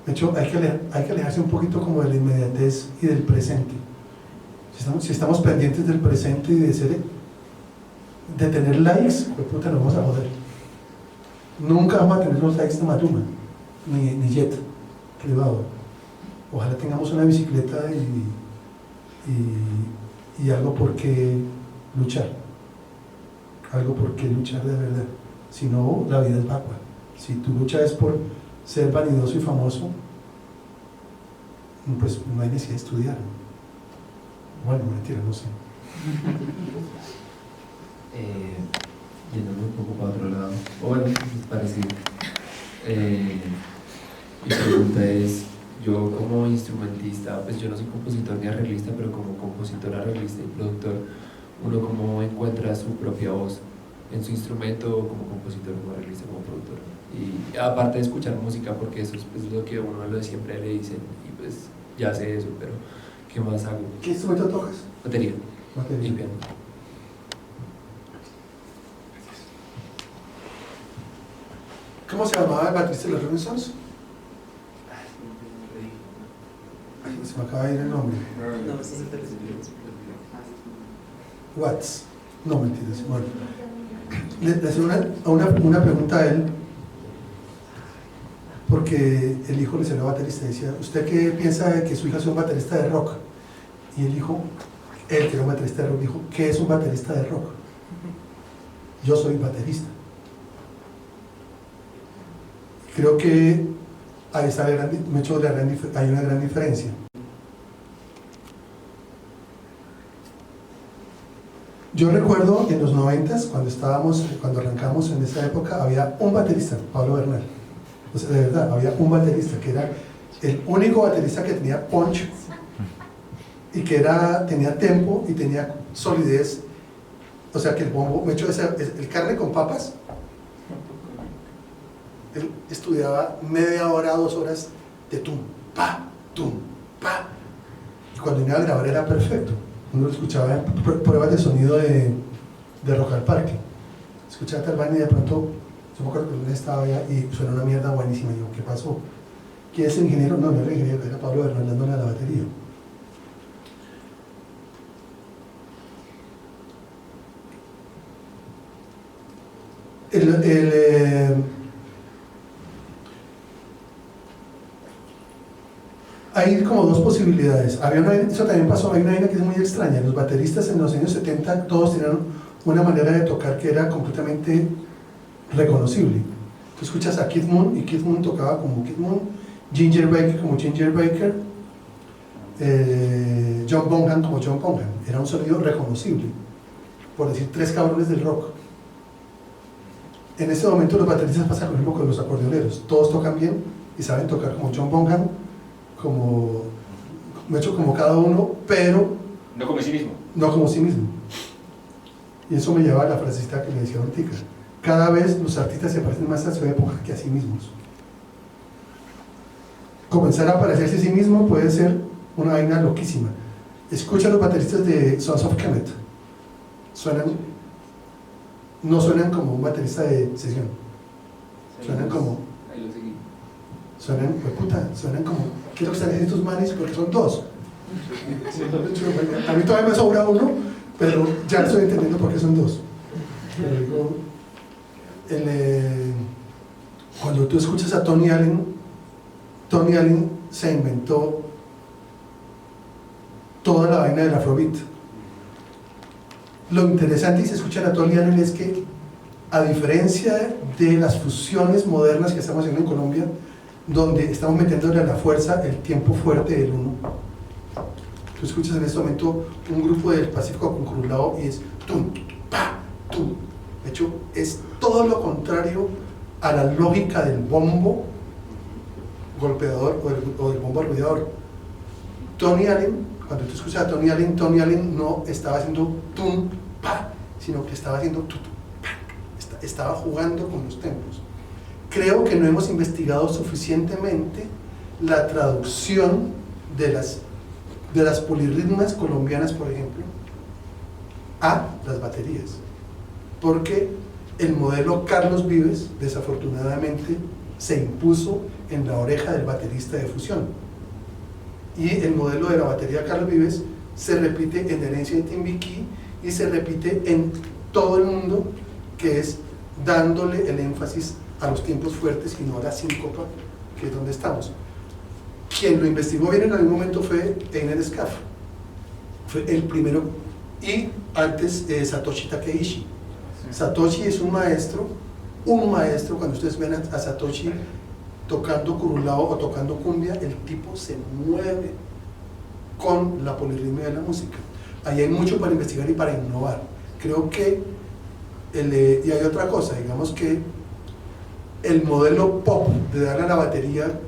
de hecho hay que alejarse un poquito como de la inmediatez y del presente. Si estamos pendientes del presente y de tener likes, pues puta, nos vamos a joder. Nunca vamos a tener los likes de Maluma ni jet privado. Ojalá tengamos una bicicleta y algo por qué luchar, de verdad. Si no, la vida es vacua. Si tu lucha es por ser vanidoso y famoso, pues no hay necesidad de estudiar. Bueno, mentira, no sé. yéndome un poco para otro lado, o bueno, es parecido. Mi pregunta es, yo como instrumentista, pues yo no soy compositor ni arreglista, pero como compositor, arreglista y productor, uno cómo encuentra su propia voz en su instrumento, como compositor, como arreglista, como productor. Y aparte de escuchar música, porque eso es pues, lo que uno lo de siempre le dicen, y pues ya sé eso, pero ¿qué más hago? ¿Qué instrumento tocas? Batería Batería. y piano. ¿Cómo se llamaba el baterista de los Rolling Stones? Ay, se me acaba de ir el nombre. Watts. No, mentiras. Bueno, le hacía una pregunta a él, porque el hijo le salió baterista y decía, ¿usted qué piensa de que su hija sea un baterista de rock? Y el hijo, él que era un baterista de rock, dijo, ¿qué es un baterista de rock? Yo soy baterista. Creo que ahí está hay una gran diferencia. Yo recuerdo en los 90s, cuando arrancamos en esa época, había un baterista, Pablo Bernal. O sea, de verdad, había un baterista que era el único baterista que tenía punch y que tenía tempo y tenía solidez. O sea, que el bombo, me echó el carne con papas. Él estudiaba media hora, 2 horas de tum, pa, y cuando venía a grabar era perfecto. Uno lo escuchaba en pruebas de sonido de Rock al Parque. Escuchaba tal vaina y de pronto, yo me acuerdo que uno estaba allá y suena una mierda buenísima. Y yo, ¿qué pasó? ¿Quién es el ingeniero? No, no era el ingeniero, era Pablo Bernal dándole a la batería. Hay como dos posibilidades. Eso también pasó, hay una vaina que es muy extraña. Los bateristas en los años 70 todos tenían una manera de tocar que era completamente reconocible. Tú escuchas a Keith Moon y Keith Moon tocaba como Keith Moon, Ginger Baker como Ginger Baker, John Bonham como John Bonham. Era un sonido reconocible, por decir 3 cabrones del rock. En este momento los bateristas pasan con el mismo con los acordeoneros. Todos tocan bien y saben tocar como John Bonham, como cada uno, pero No como sí mismo. no como sí mismo. Y eso me lleva a la frasecita que le decía Ortica. Cada vez los artistas se parecen más a su época que a sí mismos. Comenzar a parecerse a sí mismo puede ser una vaina loquísima. Escucha a los bateristas de Sons of Kemet. No suenan como un baterista de sesión. Suenan como... Suenan como... ¿Qué es lo que están haciendo estos manes? Porque son 2. A mí todavía me sobra uno, pero ya estoy entendiendo por qué son 2. Pero digo, cuando tú escuchas a Tony Allen se inventó toda la vaina del Afrobeat. Lo interesante y se escucha a Tony Allen es que, a diferencia de las fusiones modernas que estamos haciendo en Colombia, donde estamos metiéndole a la fuerza el tiempo fuerte del 1, tú escuchas en este momento un grupo del Pacífico con Curulao y es tum, pa, tum. De hecho, es todo lo contrario a la lógica del bombo golpeador o del bombo arrollador. Tony Allen, cuando tú escuchas a Tony Allen no estaba haciendo tum, pa, sino que estaba haciendo tu, pa, estaba jugando con los tempos. Creo que no hemos investigado suficientemente la traducción de las polirritmas colombianas, por ejemplo, a las baterías, porque el modelo Carlos Vives desafortunadamente se impuso en la oreja del baterista de fusión, y el modelo de la batería Carlos Vives se repite en Herencia de Timbiquí y se repite en todo el mundo, que es dándole el énfasis a los tiempos fuertes y no a la síncopa, que es donde estamos. Quien lo investigó bien en algún momento fue Einer Scaff, fue el primero, y antes Satoshi Takeishi. Satoshi es un maestro, cuando ustedes ven a Satoshi tocando curulao o tocando cumbia, el tipo se mueve con la polirritmia de la música. Ahí hay mucho para investigar y para innovar. Creo que Y hay otra cosa, digamos que el modelo pop de darle a la batería,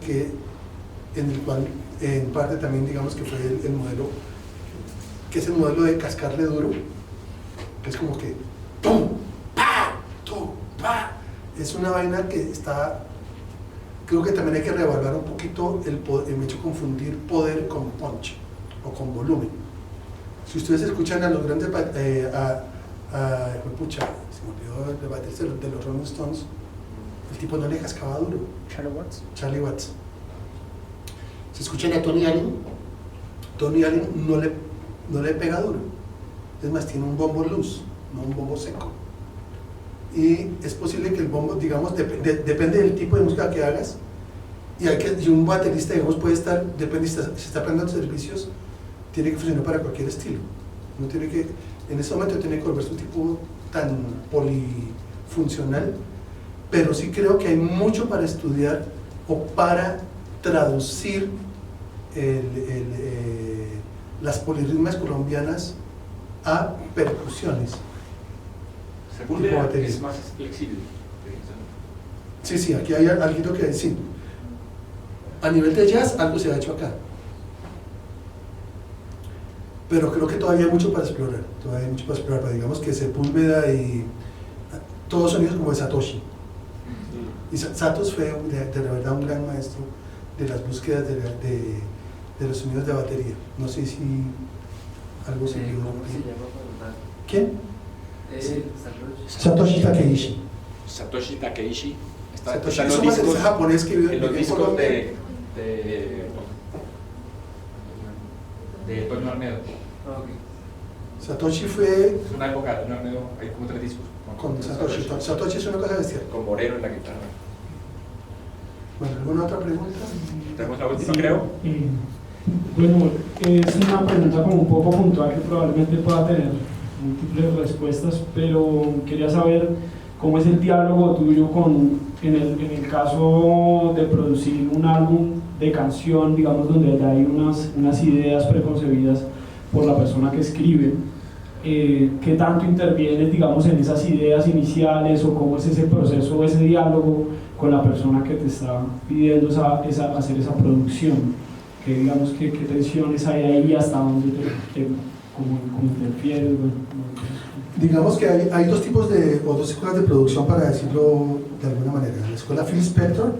en el cual en parte también digamos que fue el modelo, que es el modelo de cascarle duro, que es como que ¡pum! ¡Pa! ¡Tum! ¡Pa! Es una vaina que está, creo que también hay que reevaluar un poquito el hecho de confundir poder con punch o con volumen. Si ustedes escuchan a los grandes pucha, se me olvidó el baterista de los Rolling Stones, el tipo no le cascaba duro. Charlie Watts. Si escuchan a Tony Allen no le pega duro. Es más, tiene un bombo loose, no un bombo seco. Y es posible que el bombo, digamos, depende del tipo de música que hagas. Y un baterista, digamos, puede estar, depende si está prestando servicios, tiene que funcionar para cualquier estilo. No tiene que, en ese momento tiene que volverse un tipo tan polifuncional, pero sí creo que hay mucho para estudiar o para traducir las polirritmias colombianas a percusiones. Según Tipo Lea, batería. es más flexible. Sí, aquí hay algo que decir. A nivel de jazz, algo se ha hecho acá. Pero creo que todavía hay mucho para explorar. Pero digamos que Sepúlveda y todos sonidos como de Satoshi. Y Satos fue de verdad un gran maestro de las búsquedas de los sonidos de batería. No sé si algo se ¿Cómo se llama? ¿Quién? Satoshi Takeishi. Satoshi Takeishi. Satoshi Están es los un baterista discos, japonés que vive en los en discos Colombia. de Toño Arnedo. Satoshi fue Es una época de Toño Arnedo, hay como 3 discos. con Satoshi. Satoshi es una cosa bestial. Con Moreno en la guitarra. Bueno, ¿alguna otra pregunta? Tenemos la última, Sí, creo. Bueno, es una pregunta como un poco puntual que probablemente pueda tener múltiples respuestas, pero quería saber cómo es el diálogo tuyo en el caso de producir un álbum de canción, digamos, donde hay unas ideas preconcebidas por la persona que escribe. ¿Qué tanto intervienes, digamos, en esas ideas iniciales, o cómo es ese proceso, ese diálogo con la persona que te está pidiendo hacer esa producción? Digamos, ¿qué tensiones hay ahí, hasta dónde cómo interfieres? Bueno, Digamos que hay dos tipos o dos escuelas de producción, para decirlo de alguna manera. La escuela Phil Spector.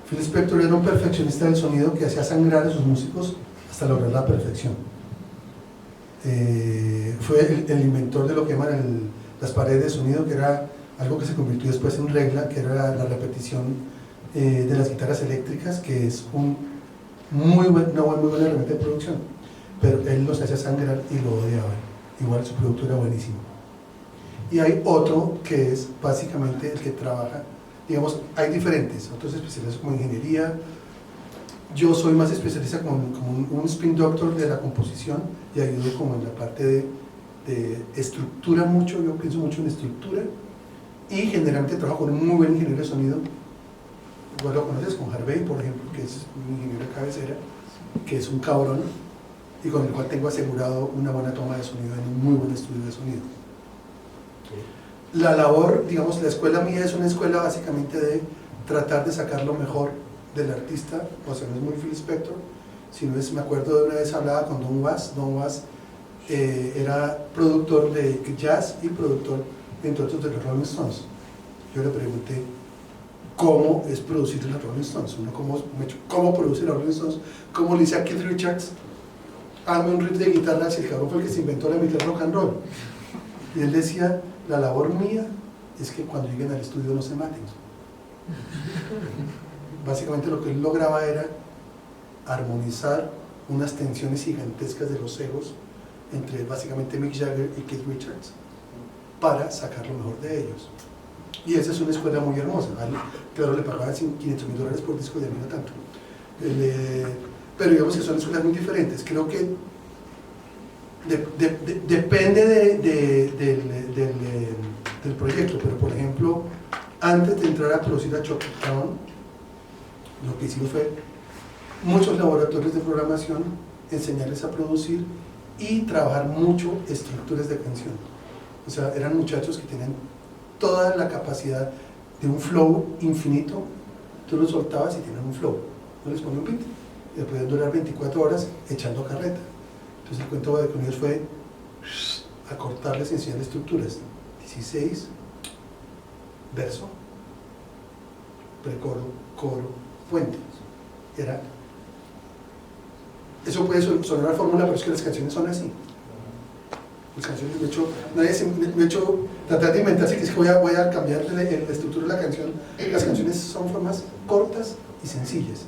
Phil Spector era un perfeccionista del sonido que hacía sangrar a sus músicos hasta lograr la perfección. Fue el inventor de lo que llaman las paredes de sonido, que era algo que se convirtió después en regla, que era la repetición de las guitarras eléctricas, que es una muy buena herramienta de producción. Pero él los hacía sangrar y lo odiaba. Igual su producto era buenísimo. Y hay otro que es básicamente el que trabaja, digamos, hay diferentes, otros especialistas como ingeniería. Yo soy más especialista como un spin doctor de la composición, y ayudo como en la parte de estructura mucho. Yo pienso mucho en estructura, y generalmente trabajo con un muy buen ingeniero de sonido. Igual lo conoces, con Harvey, por ejemplo, que es mi ingeniero de cabecera, que es un cabrón, y con el cual tengo asegurado una buena toma de sonido en un muy buen estudio de sonido. La labor, digamos, la escuela mía es una escuela básicamente de tratar de sacar lo mejor del artista. O sea, no es muy Phil Spector, sino me acuerdo de una vez hablaba con Don Was. Don Was era productor de jazz y productor, entre otros, de los Rolling Stones. Yo le pregunté cómo es producir los Rolling Stones, cómo produce los Rolling Stones, cómo le dice a Keith Richards: hazme un riff de guitarra, si el cabrón fue el que se inventó la mitad rock and roll. Y él decía: la labor mía es que cuando lleguen al estudio no se maten. Básicamente lo que él lograba era armonizar unas tensiones gigantescas de los egos entre básicamente Mick Jagger y Keith Richards para sacar lo mejor de ellos. Y esa es una escuela muy hermosa. Claro, le pagaban $500,000 por disco, y a mí no tanto. Pero digamos que son escuelas muy diferentes. Creo que depende del proyecto, pero por ejemplo, antes de entrar a producir a Chocolate Town, lo que hicimos fue muchos laboratorios de programación, enseñarles a producir y trabajar mucho estructuras de canción. O sea, eran muchachos que tenían toda la capacidad de un flow infinito. Tú los soltabas y tenían un flow. No les ponía un beat. Y podían durar 24 horas echando carreta. Entonces el cuento con ellos fue acortarles y enseñar estructuras. 16, verso, precoro, coro, puente. Eso puede sonar a fórmula, pero es que las canciones son así. Las canciones, de hecho, tratar de inventarse que es que voy a cambiar la estructura de la canción. Las canciones son formas cortas y sencillas.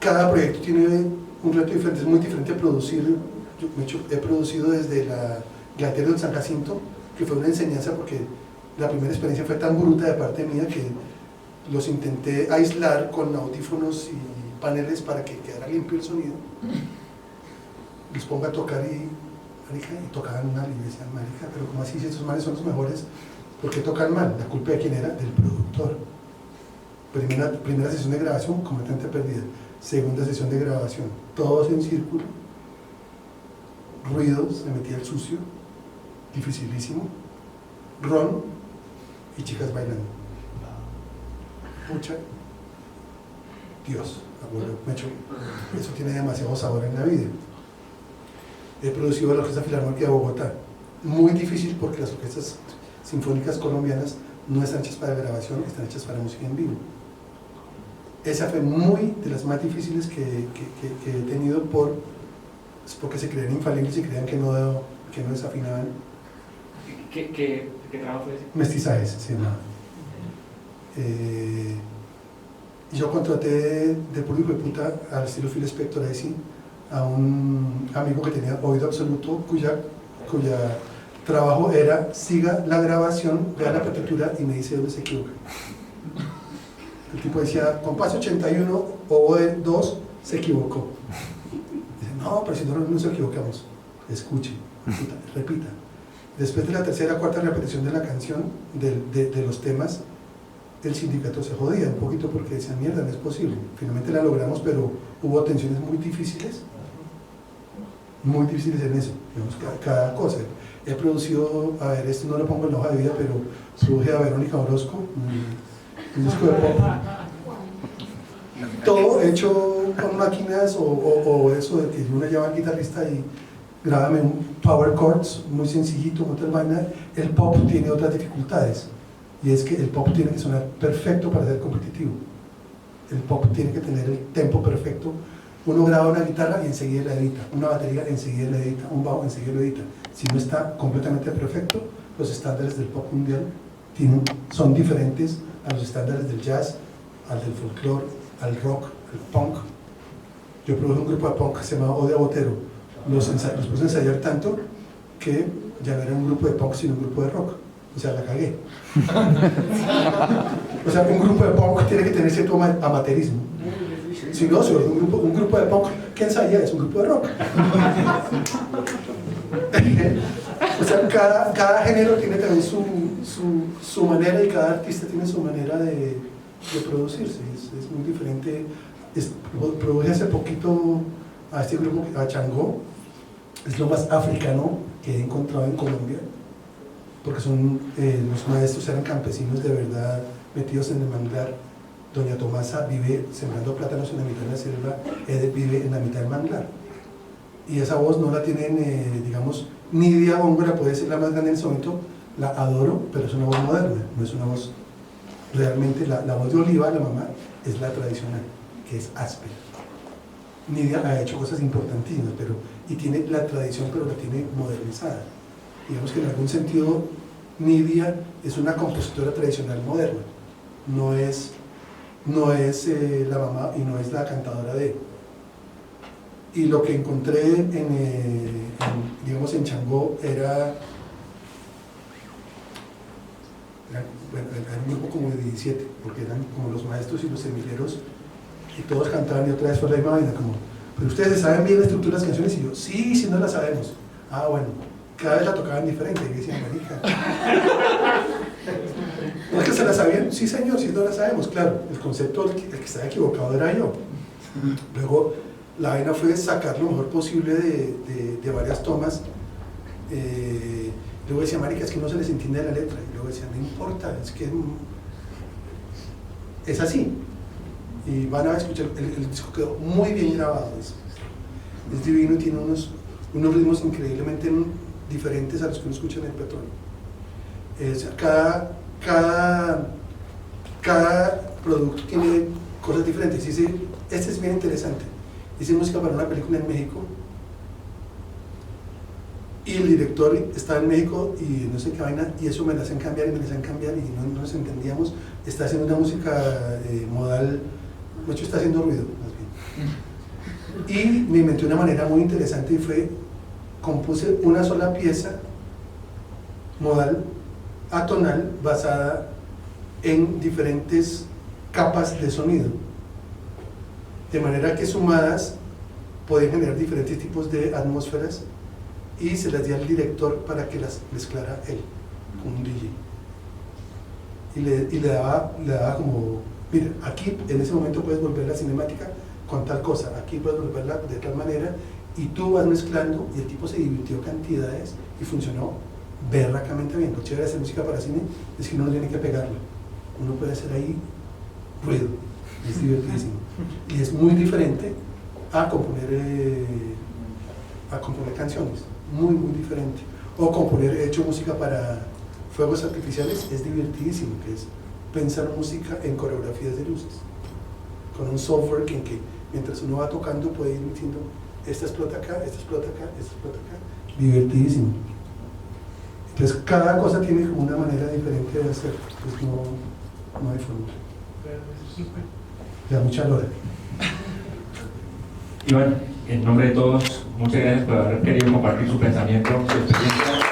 Cada proyecto tiene un reto diferente, es muy diferente a producir. Yo he producido desde la Gaterio de San Jacinto, que fue una enseñanza porque la primera experiencia fue tan bruta de parte mía que los intenté aislar con audífonos y paneles para que quedara limpio el sonido. Les pongo a tocar y tocaban mal y me decían, marica, pero ¿cómo así si estos manes son los mejores? ¿Por qué tocan mal? ¿La culpa de quién era? Del productor. Primera sesión de grabación, completamente perdida. Segunda sesión de grabación, todos en círculo, ruidos, se metía el sucio, dificilísimo, ron y chicas bailando. Pucha, Dios, abuelo, eso tiene demasiado sabor en la vida. He producido la Orquesta Filarmónica de Bogotá, muy difícil porque las orquestas sinfónicas colombianas no están hechas para grabación, están hechas para música en vivo. Esa fue muy de las más difíciles que he tenido porque se creían infalibles y creían que no desafinaban. ¿Qué trabajo fue ese? Mestizajes, se llamaba. Y yo contraté de puro hijo de puta al estilo Phil Spector a un amigo que tenía oído absoluto, cuya trabajo era siga la grabación, vea la partitura y me dice dónde se equivoca. El tipo decía, compás 81, oboe 2, se equivocó. Dice, no, pero si no nos equivocamos, escuche, repita. Después de la tercera o cuarta repetición de la canción, de los temas, el sindicato se jodía un poquito porque decían, mierda, no es posible. Finalmente la logramos, pero hubo tensiones muy difíciles en eso, digamos, cada cosa. He producido, a ver, esto no lo pongo en la hoja de vida, pero produje a Verónica Orozco, un disco de pop. Todo hecho con máquinas o eso de que uno lleva al guitarrista y grábame un power chords muy sencillito, otra vaina. El pop tiene otras dificultades y es que el pop tiene que sonar perfecto para ser competitivo. El pop tiene que tener el tempo perfecto. Uno graba una guitarra y enseguida la edita, una batería enseguida la edita, un bajo enseguida lo edita. Si no está completamente perfecto, los estándares del pop mundial son diferentes a los estándares del jazz, al del folclore, al rock, al punk. Yo produje un grupo de punk que se llamaba Odia Botero. Los puse a ensayar tanto que ya no era un grupo de punk sino un grupo de rock. O sea, la cagué. O sea, un grupo de punk tiene que tener cierto amateurismo. Si no, un grupo de punk que ensaya es un grupo de rock. O sea, cada género tiene también su manera y cada artista tiene su manera de producirse. Es muy diferente. Produje hace poquito a este grupo, a Changó. Es lo más africano que he encontrado en Colombia, porque los maestros eran campesinos de verdad metidos en el manglar. Doña Tomasa vive sembrando plátanos en la mitad de la selva, Edith vive en la mitad del manglar. Y esa voz no la tienen, digamos, Nidia Góngora puede ser la más grande en ese momento, la adoro, pero es una voz moderna, no es una voz, realmente la voz de Oliva, la mamá, es la tradicional, que es áspera. Nidia ha hecho cosas importantísimas, y tiene la tradición, pero la tiene modernizada. Digamos que en algún sentido, Nidia es una compositora tradicional moderna, no es la mamá y no es la cantadora de. Y lo que encontré digamos, en Changó era un grupo como de 17, porque eran como los maestros y los semileros, y todos cantaban y otra vez fue la misma vaina, como, pero ustedes saben bien la estructura de las canciones, y yo, sí no la sabemos. Ah, bueno, cada vez la tocaban diferente, y decían, marica. ¿No es que se la sabían? Sí, señor, sí no la sabemos, claro. El concepto, el que estaba equivocado era yo. Luego, La vaina fue sacar lo mejor posible de varias tomas. Luego decía, marica, es que no se les entiende la letra. Y luego decía, no importa, es que es así. Y van a escuchar, el disco quedó muy bien grabado. Es divino, tiene unos ritmos increíblemente diferentes a los que uno escucha en el petróleo. Cada producto tiene cosas diferentes. Dice, este es bien interesante. Hice música para una película en México y el director estaba en México y no sé qué vaina, y eso me la hacen cambiar y me la hacen cambiar y no nos entendíamos. Está haciendo una música modal, de hecho está haciendo ruido más bien. Y me inventé una manera muy interesante y fue, compuse una sola pieza modal atonal basada en diferentes capas de sonido, de manera que sumadas podían generar diferentes tipos de atmósferas, y se las di al director para que las mezclara él con un DJ y le daba como, mira, aquí en ese momento puedes volver la cinemática con tal cosa, aquí puedes volverla de tal manera, y tú vas mezclando, y el tipo se divirtió cantidades y funcionó berracamente bien. Lo chévere de hacer música para cine es que uno no tiene que pegarla, uno puede hacer ahí ruido, es divertidísimo y es muy diferente a componer canciones, muy diferente. O componer, he hecho música para fuegos artificiales, es divertidísimo, que es pensar música en coreografías de luces con un software que mientras uno va tocando puede ir diciendo, esta explota acá, esta explota acá, esta explota acá, divertidísimo. Entonces cada cosa tiene como una manera diferente de hacer, pues no hay forma. Ya mucha lora. Iván, en nombre de todos, muchas gracias por haber querido compartir su pensamiento, su experiencia.